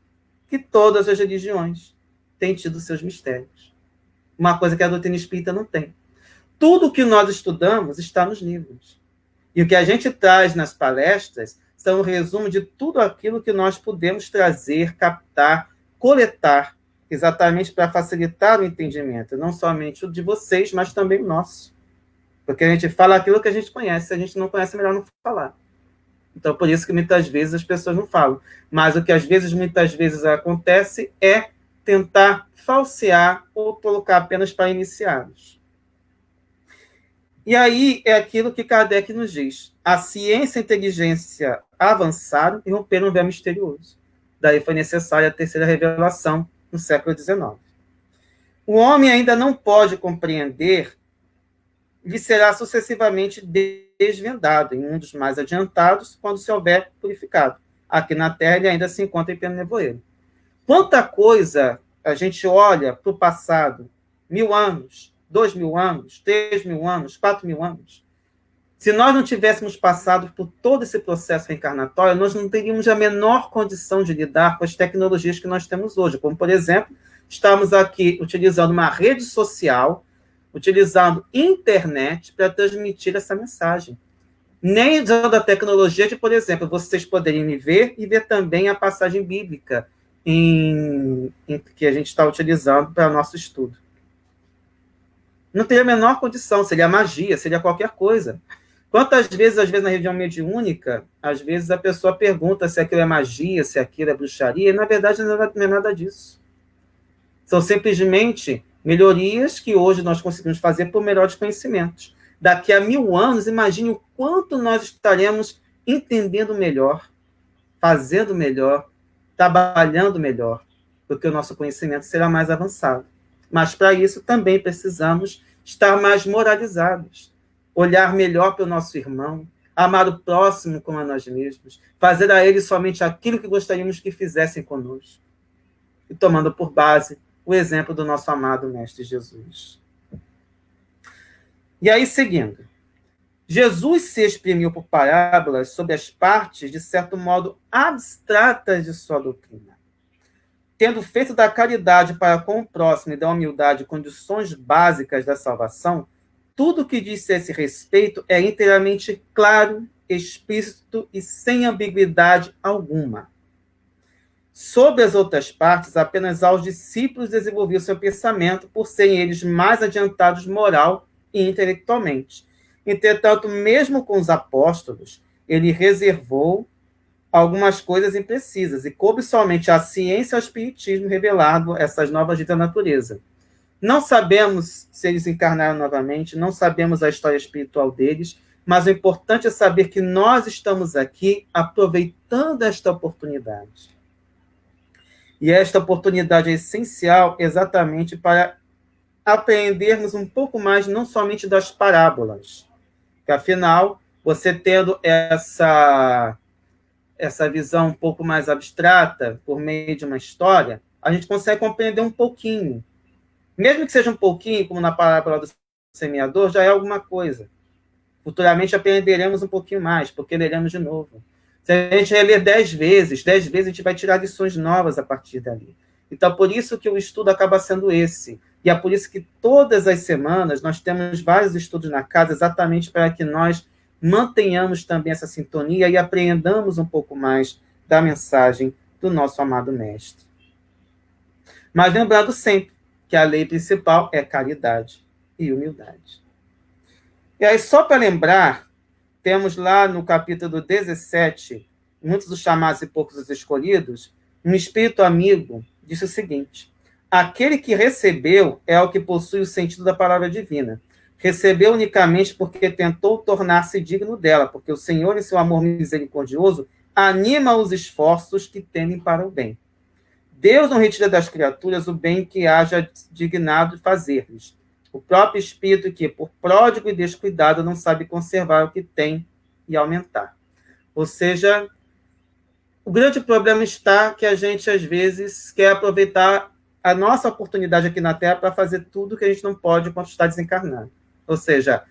que todas as religiões têm tido seus mistérios. Uma coisa que a doutrina espírita não tem. Tudo que nós estudamos está nos livros. E o que a gente traz nas palestras são um resumo de tudo aquilo que nós podemos trazer, captar, coletar, exatamente para facilitar o entendimento, não somente o de vocês, mas também o nosso. Porque a gente fala aquilo que a gente conhece, se a gente não conhece, é melhor não falar. Então, por isso que muitas vezes as pessoas não falam. Mas o que muitas vezes acontece é tentar falsear ou colocar apenas para iniciados. E aí é aquilo que Kardec nos diz. A ciência e a inteligência avançaram e romperam um véu misterioso. Daí foi necessária a terceira revelação no século XIX. O homem ainda não pode compreender, lhe será sucessivamente desvendado em mundos mais adiantados, quando se houver purificado. Aqui na Terra ele ainda se encontra em pleno nevoeiro. Quanta coisa a gente olha para o passado, 1000 anos, 2000 anos, 3000 anos, 4000 anos. Se nós não tivéssemos passado por todo esse processo reencarnatório, nós não teríamos a menor condição de lidar com as tecnologias que nós temos hoje. Como, por exemplo, estamos aqui utilizando uma rede social, utilizando internet para transmitir essa mensagem. Nem usando a tecnologia de, por exemplo, vocês poderem me ver e ver também a passagem bíblica que a gente está utilizando para nosso estudo. Não teria a menor condição, seria magia, seria qualquer coisa. Quantas vezes, às vezes, na região mediúnica, às vezes a pessoa pergunta se aquilo é magia, se aquilo é bruxaria, e na verdade não é nada disso. São simplesmente melhorias que hoje nós conseguimos fazer por melhores conhecimentos. Daqui a 1000 anos, imagine o quanto nós estaremos entendendo melhor, fazendo melhor, trabalhando melhor, porque o nosso conhecimento será mais avançado. Mas para isso também precisamos estar mais moralizados, olhar melhor para o nosso irmão, amar o próximo como a nós mesmos, fazer a ele somente aquilo que gostaríamos que fizessem conosco. E tomando por base o exemplo do nosso amado Mestre Jesus. E aí, seguindo. Jesus se exprimiu por parábolas sobre as partes, de certo modo, abstratas de sua doutrina. Tendo feito da caridade para com o próximo e da humildade condições básicas da salvação, tudo o que disse a esse respeito é inteiramente claro, explícito e sem ambiguidade alguma. Sobre as outras partes, apenas aos discípulos desenvolveu seu pensamento, por serem eles mais adiantados moral e intelectualmente. Entretanto, mesmo com os apóstolos, ele reservou algumas coisas imprecisas, e coube somente à ciência e ao espiritismo revelado essas novas leis da natureza. Não sabemos se eles encarnaram novamente, não sabemos a história espiritual deles, mas o importante é saber que nós estamos aqui aproveitando esta oportunidade. E esta oportunidade é essencial exatamente para aprendermos um pouco mais, não somente das parábolas, que afinal, você tendo essa visão um pouco mais abstrata, por meio de uma história, a gente consegue compreender um pouquinho. Mesmo que seja um pouquinho, como na parábola do semeador, já é alguma coisa. Futuramente aprenderemos um pouquinho mais, porque leremos de novo. Se a gente reler 10 vezes a gente vai tirar lições novas a partir dali. Então, por isso que o estudo acaba sendo esse. E é por isso que todas as semanas nós temos vários estudos na casa, exatamente para que nós mantenhamos também essa sintonia e apreendamos um pouco mais da mensagem do nosso amado Mestre. Mas lembrando sempre que a lei principal é caridade e humildade. E aí, só para lembrar, temos lá no capítulo 17, muitos dos chamados e poucos os escolhidos, um espírito amigo disse o seguinte: aquele que recebeu é o que possui o sentido da palavra divina. Recebeu unicamente porque tentou tornar-se digno dela, porque o Senhor, em seu amor misericordioso, anima os esforços que tendem para o bem. Deus não retira das criaturas o bem que haja dignado de fazer-lhes. O próprio espírito que, por pródigo e descuidado, não sabe conservar o que tem e aumentar. Ou seja, o grande problema está que a gente, às vezes, quer aproveitar a nossa oportunidade aqui na Terra para fazer tudo que a gente não pode quando está desencarnado. Ou seja,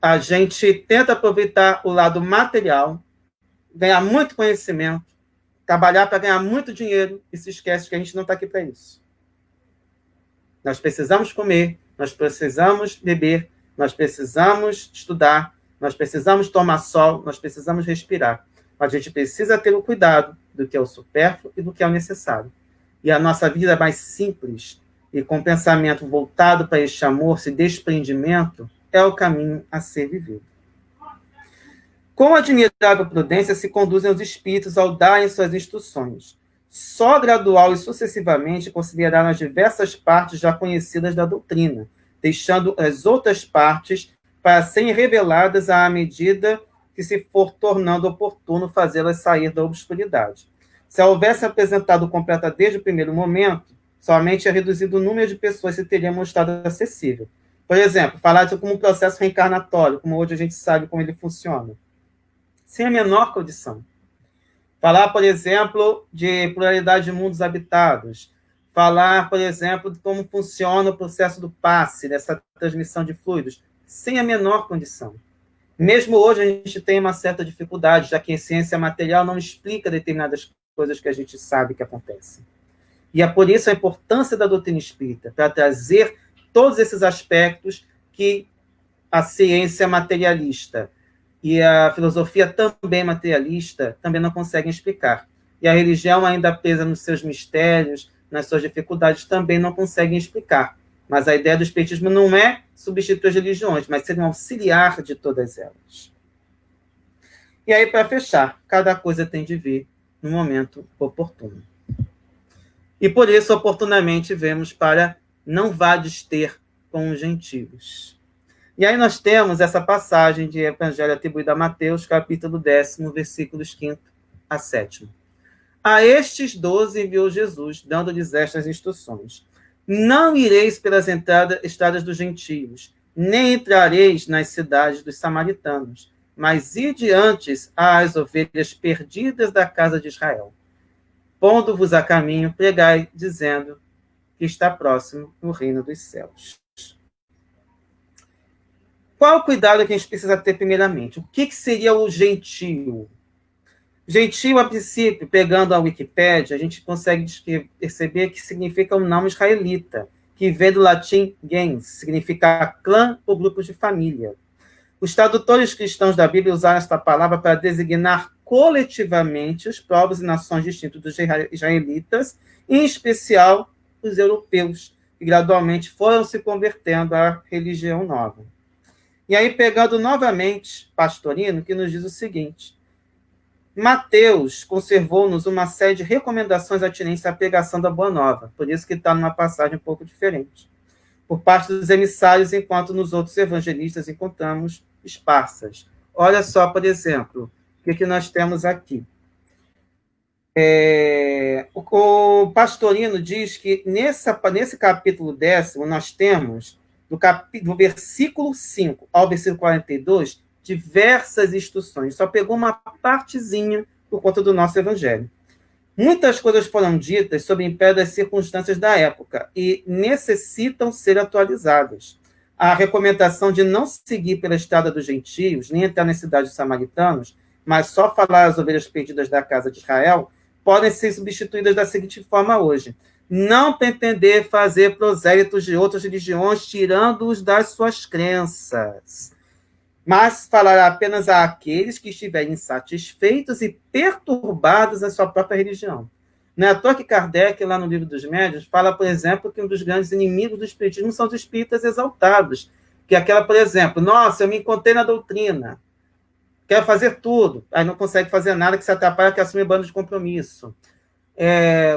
a gente tenta aproveitar o lado material, ganhar muito conhecimento, trabalhar para ganhar muito dinheiro e se esquece que a gente não está aqui para isso. Nós precisamos comer, nós precisamos beber, nós precisamos estudar, nós precisamos tomar sol, nós precisamos respirar. Mas a gente precisa ter o cuidado do que é o supérfluo e do que é o necessário. E a nossa vida mais simples e com pensamento voltado para este amor, esse desprendimento, é o caminho a ser vivido. Com admirável prudência se conduzem os espíritos ao darem suas instruções. Só gradual e sucessivamente consideraram as diversas partes já conhecidas da doutrina, deixando as outras partes para serem reveladas à medida que se for tornando oportuno fazê-las sair da obscuridade. Se a houvesse apresentado completa desde o primeiro momento, somente é reduzido o número de pessoas que teriam mostrado acessível. Por exemplo, falar disso como um processo reencarnatório, como hoje a gente sabe como ele funciona, sem a menor condição. Falar, por exemplo, de pluralidade de mundos habitados. Falar, por exemplo, de como funciona o processo do passe, dessa transmissão de fluidos, sem a menor condição. Mesmo hoje a gente tem uma certa dificuldade, já que a ciência material não explica determinadas coisas que a gente sabe que acontecem. E é por isso a importância da doutrina espírita, para trazer todos esses aspectos que a ciência materialista e a filosofia também materialista também não conseguem explicar. e a religião, ainda presa nos seus mistérios, nas suas dificuldades, também não conseguem explicar. Mas a ideia do espiritismo não é substituir as religiões, mas ser um auxiliar de todas elas. E aí, para fechar, cada coisa tem de vir no momento oportuno. E por isso, oportunamente, vemos para não vades ter com os gentios. E aí nós temos essa passagem de Evangelho atribuído a Mateus, capítulo 10, versículos 5 a 7. A estes 12 enviou Jesus, dando-lhes estas instruções: não ireis pelas estradas dos gentios, nem entrareis nas cidades dos samaritanos, mas ide antes às ovelhas perdidas da casa de Israel. Pondo-vos a caminho, pregai, dizendo que está próximo o reino dos céus. Qual o cuidado que a gente precisa ter primeiramente? O que seria o gentio? Gentio, a princípio, pegando a Wikipédia, a gente consegue perceber que significa um nome israelita, que vem do latim gens, significa clã ou grupo de família. Os tradutores cristãos da Bíblia usaram esta palavra para designar coletivamente os povos e nações distintos dos israelitas, em especial os europeus, que gradualmente foram se convertendo à religião nova. E aí, pegando novamente Pastorino, que nos diz o seguinte: Mateus conservou-nos uma série de recomendações atinentes à pregação da Boa Nova, por isso que está numa passagem um pouco diferente, por parte dos emissários, enquanto nos outros evangelistas encontramos esparsas. Olha só, por exemplo, o que nós temos aqui. O Pastorino diz que nesse capítulo 10, nós temos, do versículo 5 ao versículo 42, diversas instruções. Só pegou uma partezinha por conta do nosso evangelho. Muitas coisas foram ditas sob o império das circunstâncias da época e necessitam ser atualizadas. A recomendação de não seguir pela estrada dos gentios, nem entrar nas cidades dos samaritanos, mas só falar as ovelhas perdidas da casa de Israel, podem ser substituídas da seguinte forma hoje: não pretender fazer prosélitos de outras religiões, tirando-os das suas crenças, mas falará apenas àqueles que estiverem insatisfeitos e perturbados na sua própria religião. Não é à toa que Kardec, lá no Livro dos Médiuns, fala, por exemplo, que um dos grandes inimigos do espiritismo são os espíritas exaltados, que é aquela, por exemplo, nossa, eu me encontrei na doutrina, quero fazer tudo, aí não consegue fazer nada, que se atrapalha, que assume bando de compromisso.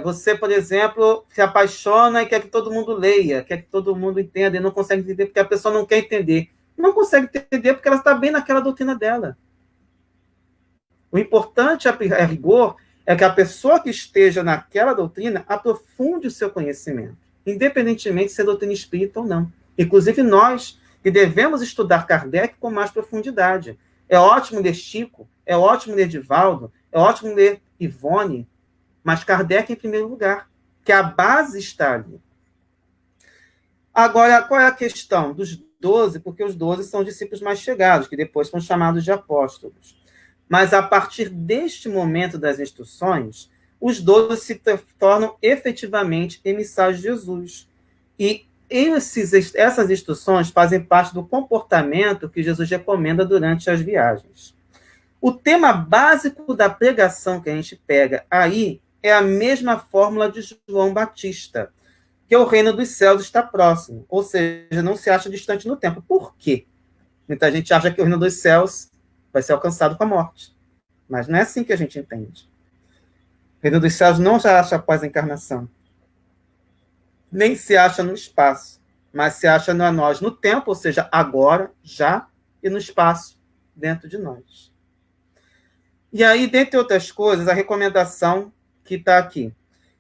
Você, por exemplo, se apaixona e quer que todo mundo leia, quer que todo mundo entenda, e não consegue entender porque a pessoa não quer entender. Não consegue entender porque ela está bem naquela doutrina dela. O importante, a rigor, é que a pessoa que esteja naquela doutrina aprofunde o seu conhecimento, independentemente se é doutrina espírita ou não. Inclusive nós, que devemos estudar Kardec com mais profundidade. É ótimo ler Chico, é ótimo ler Divaldo, é ótimo ler Ivone, mas Kardec em primeiro lugar, que a base está ali. Agora, qual é a questão dos 12? Porque os 12 são discípulos mais chegados, que depois foram chamados de apóstolos. Mas, a partir deste momento das instruções, os 12 se tornam efetivamente emissários de Jesus. E essas instruções fazem parte do comportamento que Jesus recomenda durante as viagens. O tema básico da pregação que a gente pega aí é a mesma fórmula de João Batista, que o reino dos céus está próximo, ou seja, não se acha distante no tempo. Por quê? Muita gente acha que o reino dos céus vai ser alcançado com a morte, mas não é assim que a gente entende. O reino dos céus não se acha após a encarnação, nem se acha no espaço, mas se acha a nós no tempo, ou seja, agora, já, e no espaço, dentro de nós. E aí, dentre outras coisas, a recomendação que está aqui: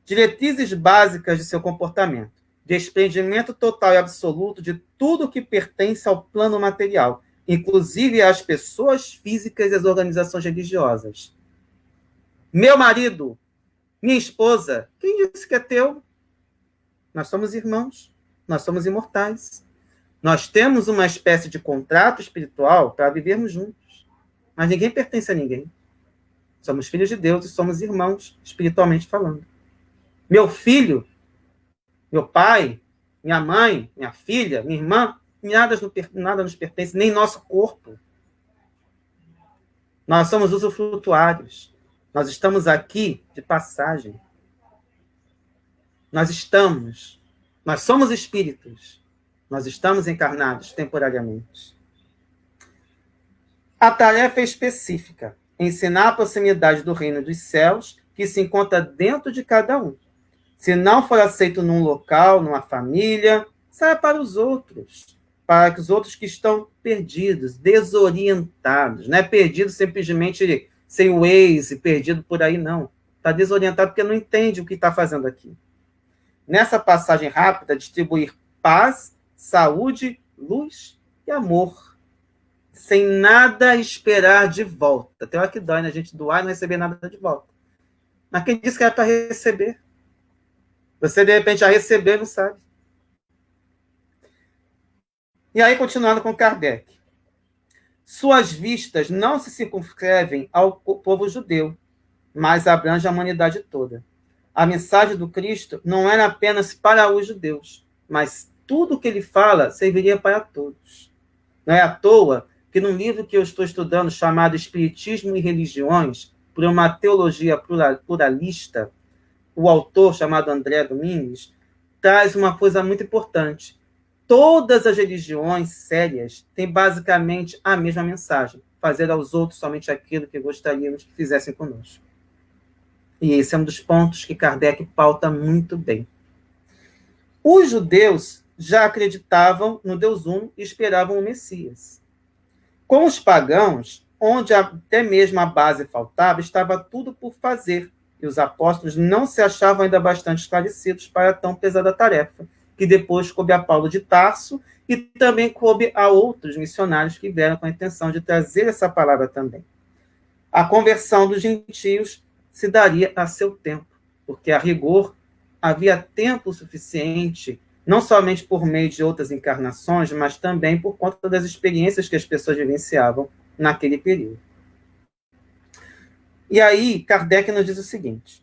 diretrizes básicas de seu comportamento, desprendimento total e absoluto de tudo que pertence ao plano material, inclusive às pessoas físicas e às organizações religiosas. Meu marido, minha esposa, quem disse que é teu? Nós somos irmãos, nós somos imortais. Nós temos uma espécie de contrato espiritual para vivermos juntos, mas ninguém pertence a ninguém. Somos filhos de Deus e somos irmãos, espiritualmente falando. Meu filho, meu pai, minha mãe, minha filha, minha irmã, nada nos pertence, nem nosso corpo. Nós somos usufrutuários. Nós estamos aqui de passagem. Nós somos espíritos. Nós estamos encarnados temporariamente. A tarefa é específica: ensinar a proximidade do reino dos céus, que se encontra dentro de cada um. Se não for aceito num local, numa família, saia para os outros, para os outros que estão perdidos, desorientados. Não é perdido simplesmente sem o Waze, perdido por aí, não. Está desorientado porque não entende o que está fazendo aqui. Nessa passagem rápida, distribuir paz, saúde, luz e amor, sem nada esperar de volta. Tem hora que dói, né? A gente doar e não receber nada de volta. Mas quem disse que era para receber? Você, de repente, já recebeu e não sabe. E aí, continuando com Kardec. Suas vistas não se circunscrevem ao povo judeu, mas abrange a humanidade toda. A mensagem do Cristo não era apenas para os judeus, mas tudo o que ele fala serviria para todos. Não é à toa que num livro que eu estou estudando, chamado Espiritismo e Religiões, por uma teologia pluralista, o autor, chamado André Domingues, traz uma coisa muito importante. Todas as religiões sérias têm basicamente a mesma mensagem: fazer aos outros somente aquilo que gostaríamos que fizessem conosco. E esse é um dos pontos que Kardec pauta muito bem. Os judeus já acreditavam no Deus Uno e esperavam o Messias. Com os pagãos, onde até mesmo a base faltava, estava tudo por fazer, e os apóstolos não se achavam ainda bastante esclarecidos para tão pesada tarefa, que depois coube a Paulo de Tarso e também coube a outros missionários que vieram com a intenção de trazer essa palavra também. A conversão dos gentios se daria a seu tempo, porque, a rigor, havia tempo suficiente, não somente por meio de outras encarnações, mas também por conta das experiências que as pessoas vivenciavam naquele período. E aí, Kardec nos diz o seguinte: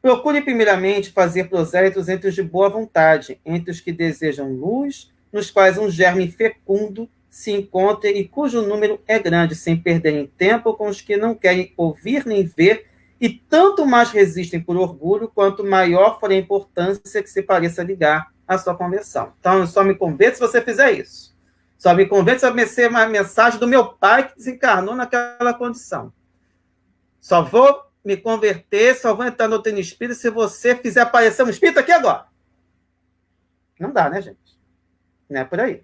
procure primeiramente fazer prosélitos entre os de boa vontade, entre os que desejam luz, nos quais um germe fecundo se encontra e cujo número é grande, sem perderem tempo com os que não querem ouvir nem ver, e tanto mais resistem por orgulho, quanto maior for a importância que se pareça ligar à sua conversão. Então, eu só me converto se você fizer isso. Só me converto se eu receber uma mensagem do meu pai que desencarnou naquela condição. Só vou me converter, só vou entrar no doutrina espírita se você fizer aparecer um espírito aqui agora. Não dá, né, gente? Não é por aí.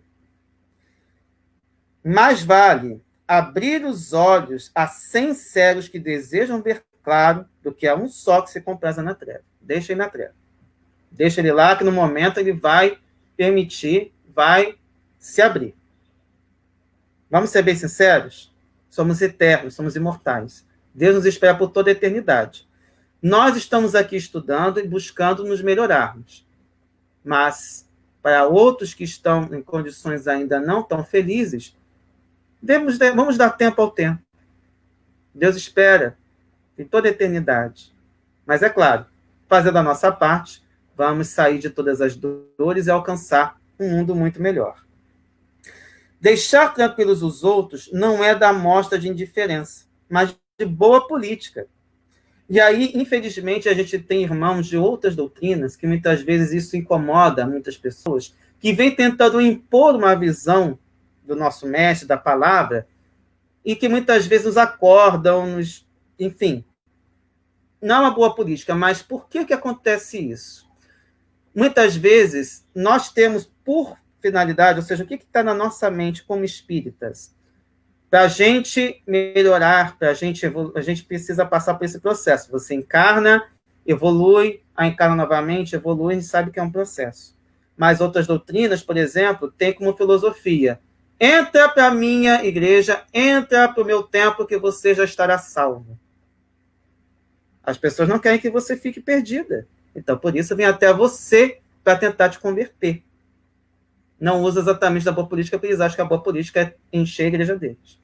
Mais vale abrir os olhos a 100 cegos que desejam ver claro do que a um só que se compraza na treva. Deixa ele na treva. Deixa ele lá, que no momento ele vai permitir, vai se abrir. Vamos ser bem sinceros? Somos eternos, somos imortais. Deus nos espera por toda a eternidade. Nós estamos aqui estudando e buscando nos melhorarmos. Mas, para outros que estão em condições ainda não tão felizes, vamos dar tempo ao tempo. Deus espera em toda a eternidade. Mas, é claro, fazendo a nossa parte, vamos sair de todas as dores e alcançar um mundo muito melhor. Deixar tranquilos os outros não é da mostra de indiferença, mas de boa política. E aí, infelizmente, a gente tem irmãos de outras doutrinas, que muitas vezes isso incomoda muitas pessoas, que vêm tentando impor uma visão do nosso mestre, da palavra, e que muitas vezes nos acordam, enfim. Não é uma boa política, mas por que acontece isso? Muitas vezes, nós temos por finalidade, ou seja, o que está na nossa mente como espíritas? Para a gente melhorar, para a gente precisa passar por esse processo. Você encarna, evolui, encarna novamente, evolui, a gente sabe que é um processo. Mas outras doutrinas, por exemplo, têm como filosofia: entra para a minha igreja, entra para o meu templo, que você já estará salvo. As pessoas não querem que você fique perdida. Então, por isso, vem até você para tentar te converter. Não usa exatamente da boa política, porque eles acham que a boa política é encher a igreja deles.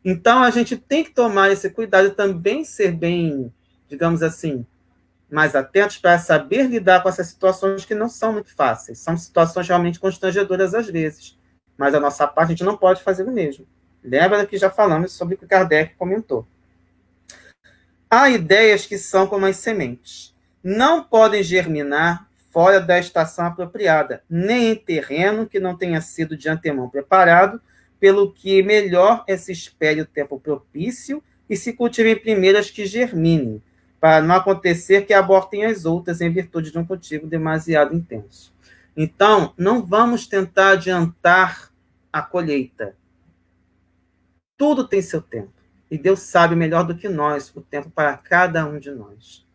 Então, a gente tem que tomar esse cuidado e também ser bem, digamos assim, mais atentos para saber lidar com essas situações que não são muito fáceis. São situações realmente constrangedoras às vezes. Mas a nossa parte, a gente não pode fazer o mesmo. Lembra que já falamos sobre o que Kardec comentou. Há ideias que são como as sementes. Não podem germinar fora da estação apropriada, nem em terreno que não tenha sido de antemão preparado, pelo que melhor é se espere o tempo propício e se cultivem primeiro as que germinem, para não acontecer que abortem as outras em virtude de um cultivo demasiado intenso. Então, não vamos tentar adiantar a colheita. Tudo tem seu tempo. E Deus sabe melhor do que nós o tempo para cada um de nós.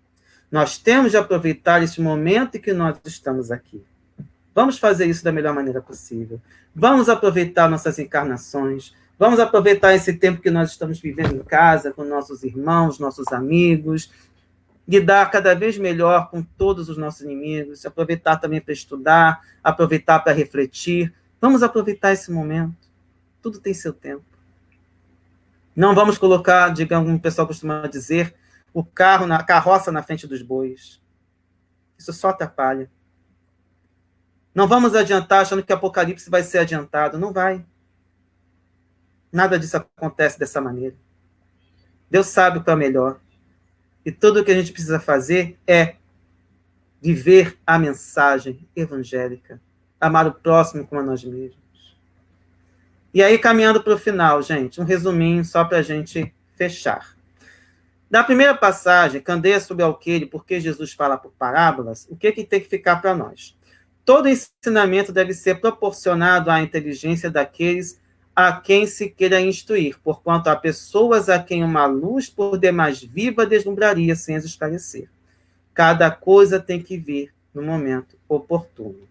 Nós temos de aproveitar esse momento em que nós estamos aqui. Vamos fazer isso da melhor maneira possível. Vamos aproveitar nossas encarnações. Vamos aproveitar esse tempo que nós estamos vivendo em casa, com nossos irmãos, nossos amigos. Lidar cada vez melhor com todos os nossos inimigos. Aproveitar também para estudar. Aproveitar para refletir. Vamos aproveitar esse momento. Tudo tem seu tempo. Não vamos colocar, digamos, como o pessoal costuma dizer, o carro, a carroça na frente dos bois. Isso só atrapalha. Não vamos adiantar achando que o Apocalipse vai ser adiantado. Não vai. Nada disso acontece dessa maneira. Deus sabe o que é melhor. E tudo o que a gente precisa fazer é viver a mensagem evangélica. Amar o próximo como a nós mesmos. E aí, caminhando para o final, gente, um resuminho só para a gente fechar. Na primeira passagem, Candeia sobre Alqueire, porque Jesus fala por parábolas, o que tem que ficar para nós? Todo ensinamento deve ser proporcionado à inteligência daqueles a quem se queira instruir, porquanto há pessoas a quem uma luz por demais viva deslumbraria sem as esclarecer. Cada coisa tem que vir no momento oportuno.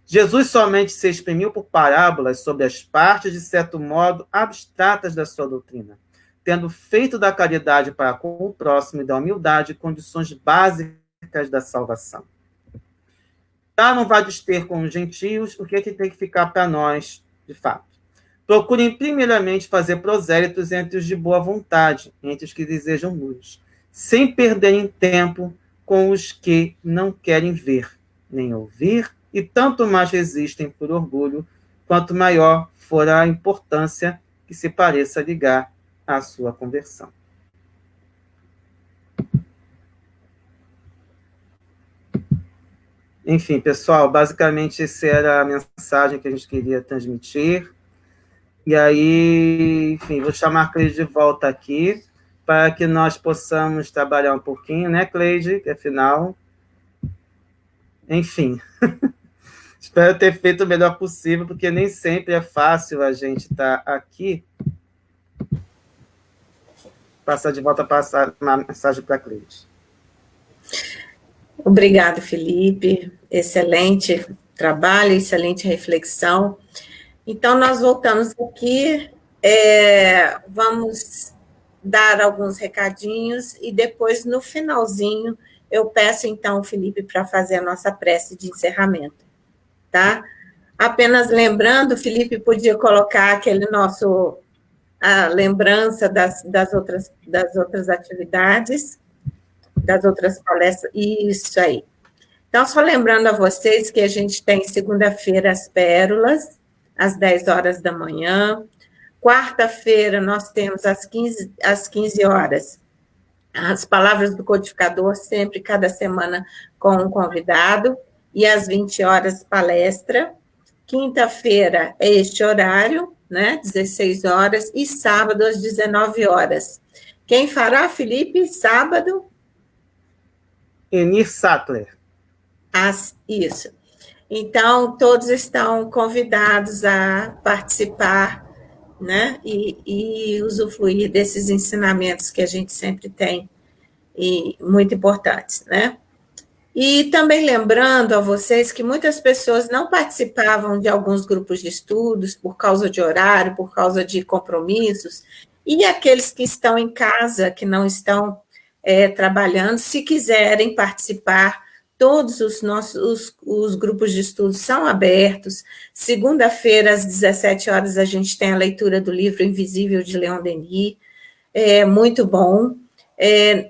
Jesus somente se exprimiu por parábolas sobre as partes, de certo modo, abstratas da sua doutrina, tendo feito da caridade para com o próximo e da humildade condições básicas da salvação. Já não vai ter com os gentios o que tem que ficar para nós, de fato. Procurem primeiramente fazer prosélitos entre os de boa vontade, entre os que desejam luz, sem perderem tempo com os que não querem ver, nem ouvir, e tanto mais resistem por orgulho, quanto maior for a importância que se pareça ligar à sua conversão. Enfim, pessoal, basicamente essa era a mensagem que a gente queria transmitir. E aí, enfim, vou chamar a Cleide de volta aqui, para que nós possamos trabalhar um pouquinho, né, Cleide? Que afinal, enfim... Espero ter feito o melhor possível, porque nem sempre é fácil a gente estar aqui. Passar de volta uma mensagem para a Cleide. Obrigado, Felipe. Excelente trabalho, excelente reflexão. Então, nós voltamos aqui, vamos dar alguns recadinhos e depois, no finalzinho, eu peço, então, o Felipe para fazer a nossa prece de encerramento. Tá? Apenas lembrando, o Felipe podia colocar aquele a lembrança das outras atividades, das outras palestras, isso aí. Então, só lembrando a vocês que a gente tem segunda-feira as pérolas, às 10 horas da manhã, quarta-feira nós temos às 15 horas, as palavras do codificador, sempre, cada semana, com um convidado, e às 20 horas, palestra. Quinta-feira é este horário, né, 16 horas, e sábado às 19 horas. Quem fará, Felipe, sábado? Enir Sattler. Isso. Então, todos estão convidados a participar, né, e usufruir desses ensinamentos que a gente sempre tem, e muito importantes, né? E também lembrando a vocês que muitas pessoas não participavam de alguns grupos de estudos por causa de horário, por causa de compromissos, e aqueles que estão em casa, que não estão trabalhando, se quiserem participar, todos os grupos de estudos são abertos. Segunda-feira, às 17 horas, a gente tem a leitura do livro Invisível, de Leon Denis, muito bom.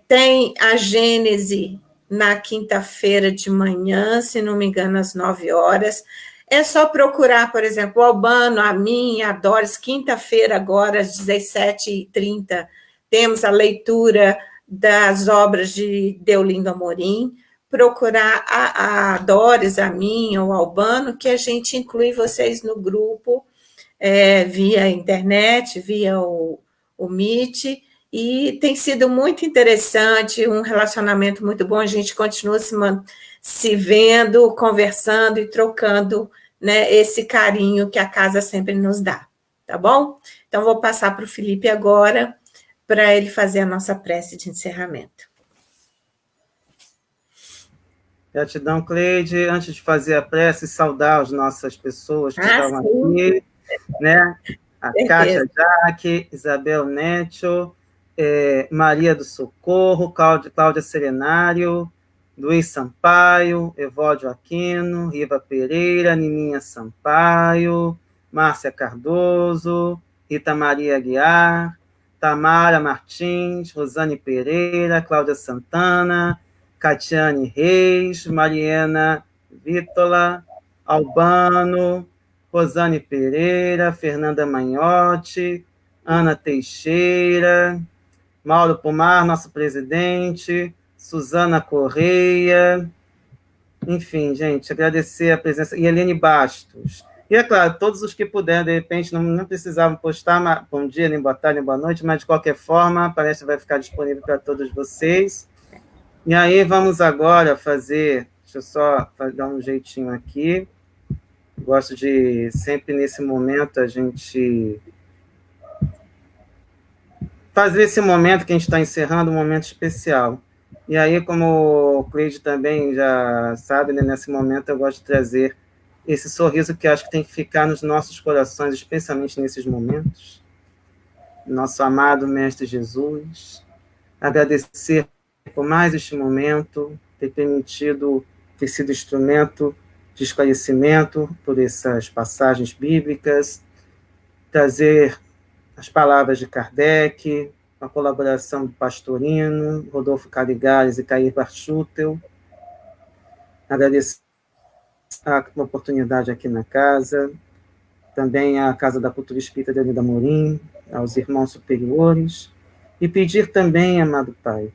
Tem a Gênese, na quinta-feira de manhã, se não me engano, às 9 horas. É só procurar, por exemplo, o Albano, a mim, a Doris, quinta-feira agora, às 17h30, temos a leitura das obras de Deolindo Amorim, procurar a Doris, a mim, ou ao Albano, que a gente inclui vocês no grupo, via internet, via o Meet, e tem sido muito interessante, um relacionamento muito bom, a gente continua se vendo, conversando e trocando, né, esse carinho que a casa sempre nos dá, tá bom? Então, vou passar para o Felipe agora, para ele fazer a nossa prece de encerramento. Gratidão, Cleide. Antes de fazer a prece, saudar as nossas pessoas que estavam aqui, né? A Kátia Jaque, Isabel Neto, Maria do Socorro, Cláudia Serenário, Luiz Sampaio, Evódio Aquino, Riva Pereira, Nininha Sampaio, Márcia Cardoso, Rita Maria Aguiar, Tamara Martins, Rosane Pereira, Cláudia Santana, Catiane Reis, Mariana Vítola, Albano, Rosane Pereira, Fernanda Manhotti, Ana Teixeira, Mauro Pomar, nosso presidente, Suzana Correia, enfim, gente, agradecer a presença, e Helene Bastos. E, é claro, todos os que puderem, de repente, não precisavam postar bom dia, nem boa tarde, nem boa noite, mas, de qualquer forma, a palestra vai ficar disponível para todos vocês. E aí, vamos agora fazer, deixa eu só dar um jeitinho aqui, gosto de, sempre nesse momento, a gente fazer esse momento que a gente está encerrando, um momento especial. E aí, como o Cleide também já sabe, né, nesse momento eu gosto de trazer esse sorriso que acho que tem que ficar nos nossos corações, especialmente nesses momentos. Nosso amado Mestre Jesus, agradecer por mais este momento, ter permitido ter sido instrumento de esclarecimento por essas passagens bíblicas, trazer as palavras de Kardec, a colaboração do Pastorino, Rodolfo Caligares e Cair Barchutel. Agradecer a oportunidade aqui na casa, também à Casa da Cultura Espírita de Deolindo Amorim, aos irmãos superiores, e pedir também, amado Pai,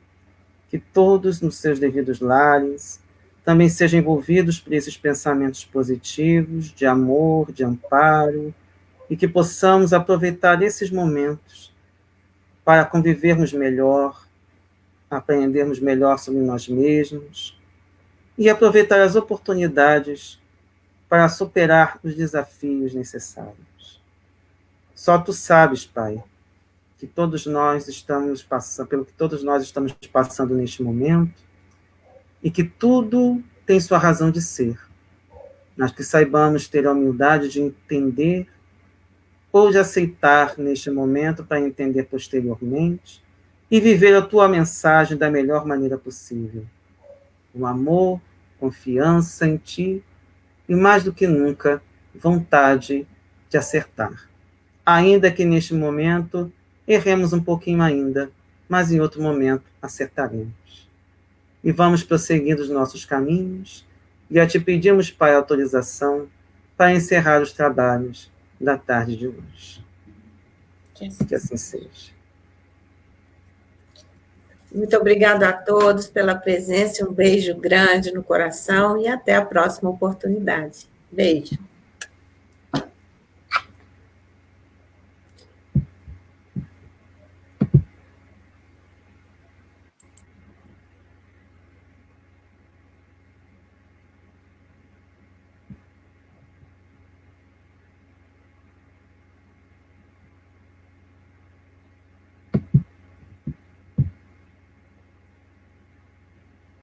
que todos nos seus devidos lares também sejam envolvidos por esses pensamentos positivos, de amor, de amparo, e que possamos aproveitar esses momentos para convivermos melhor, aprendermos melhor sobre nós mesmos e aproveitar as oportunidades para superar os desafios necessários. Só Tu sabes, Pai, que todos nós estamos passando, pelo que todos nós estamos passando neste momento, e que tudo tem sua razão de ser, mas que saibamos ter a humildade de entender ou de aceitar neste momento para entender posteriormente e viver a Tua mensagem da melhor maneira possível. O amor, confiança em Ti e, mais do que nunca, vontade de acertar. Ainda que neste momento erremos um pouquinho ainda, mas em outro momento acertaremos. E vamos prosseguindo os nossos caminhos, e a Te pedimos, Pai, autorização para encerrar os trabalhos da tarde de hoje. Que assim seja. Muito obrigada a todos pela presença, um beijo grande no coração e até a próxima oportunidade. Beijo.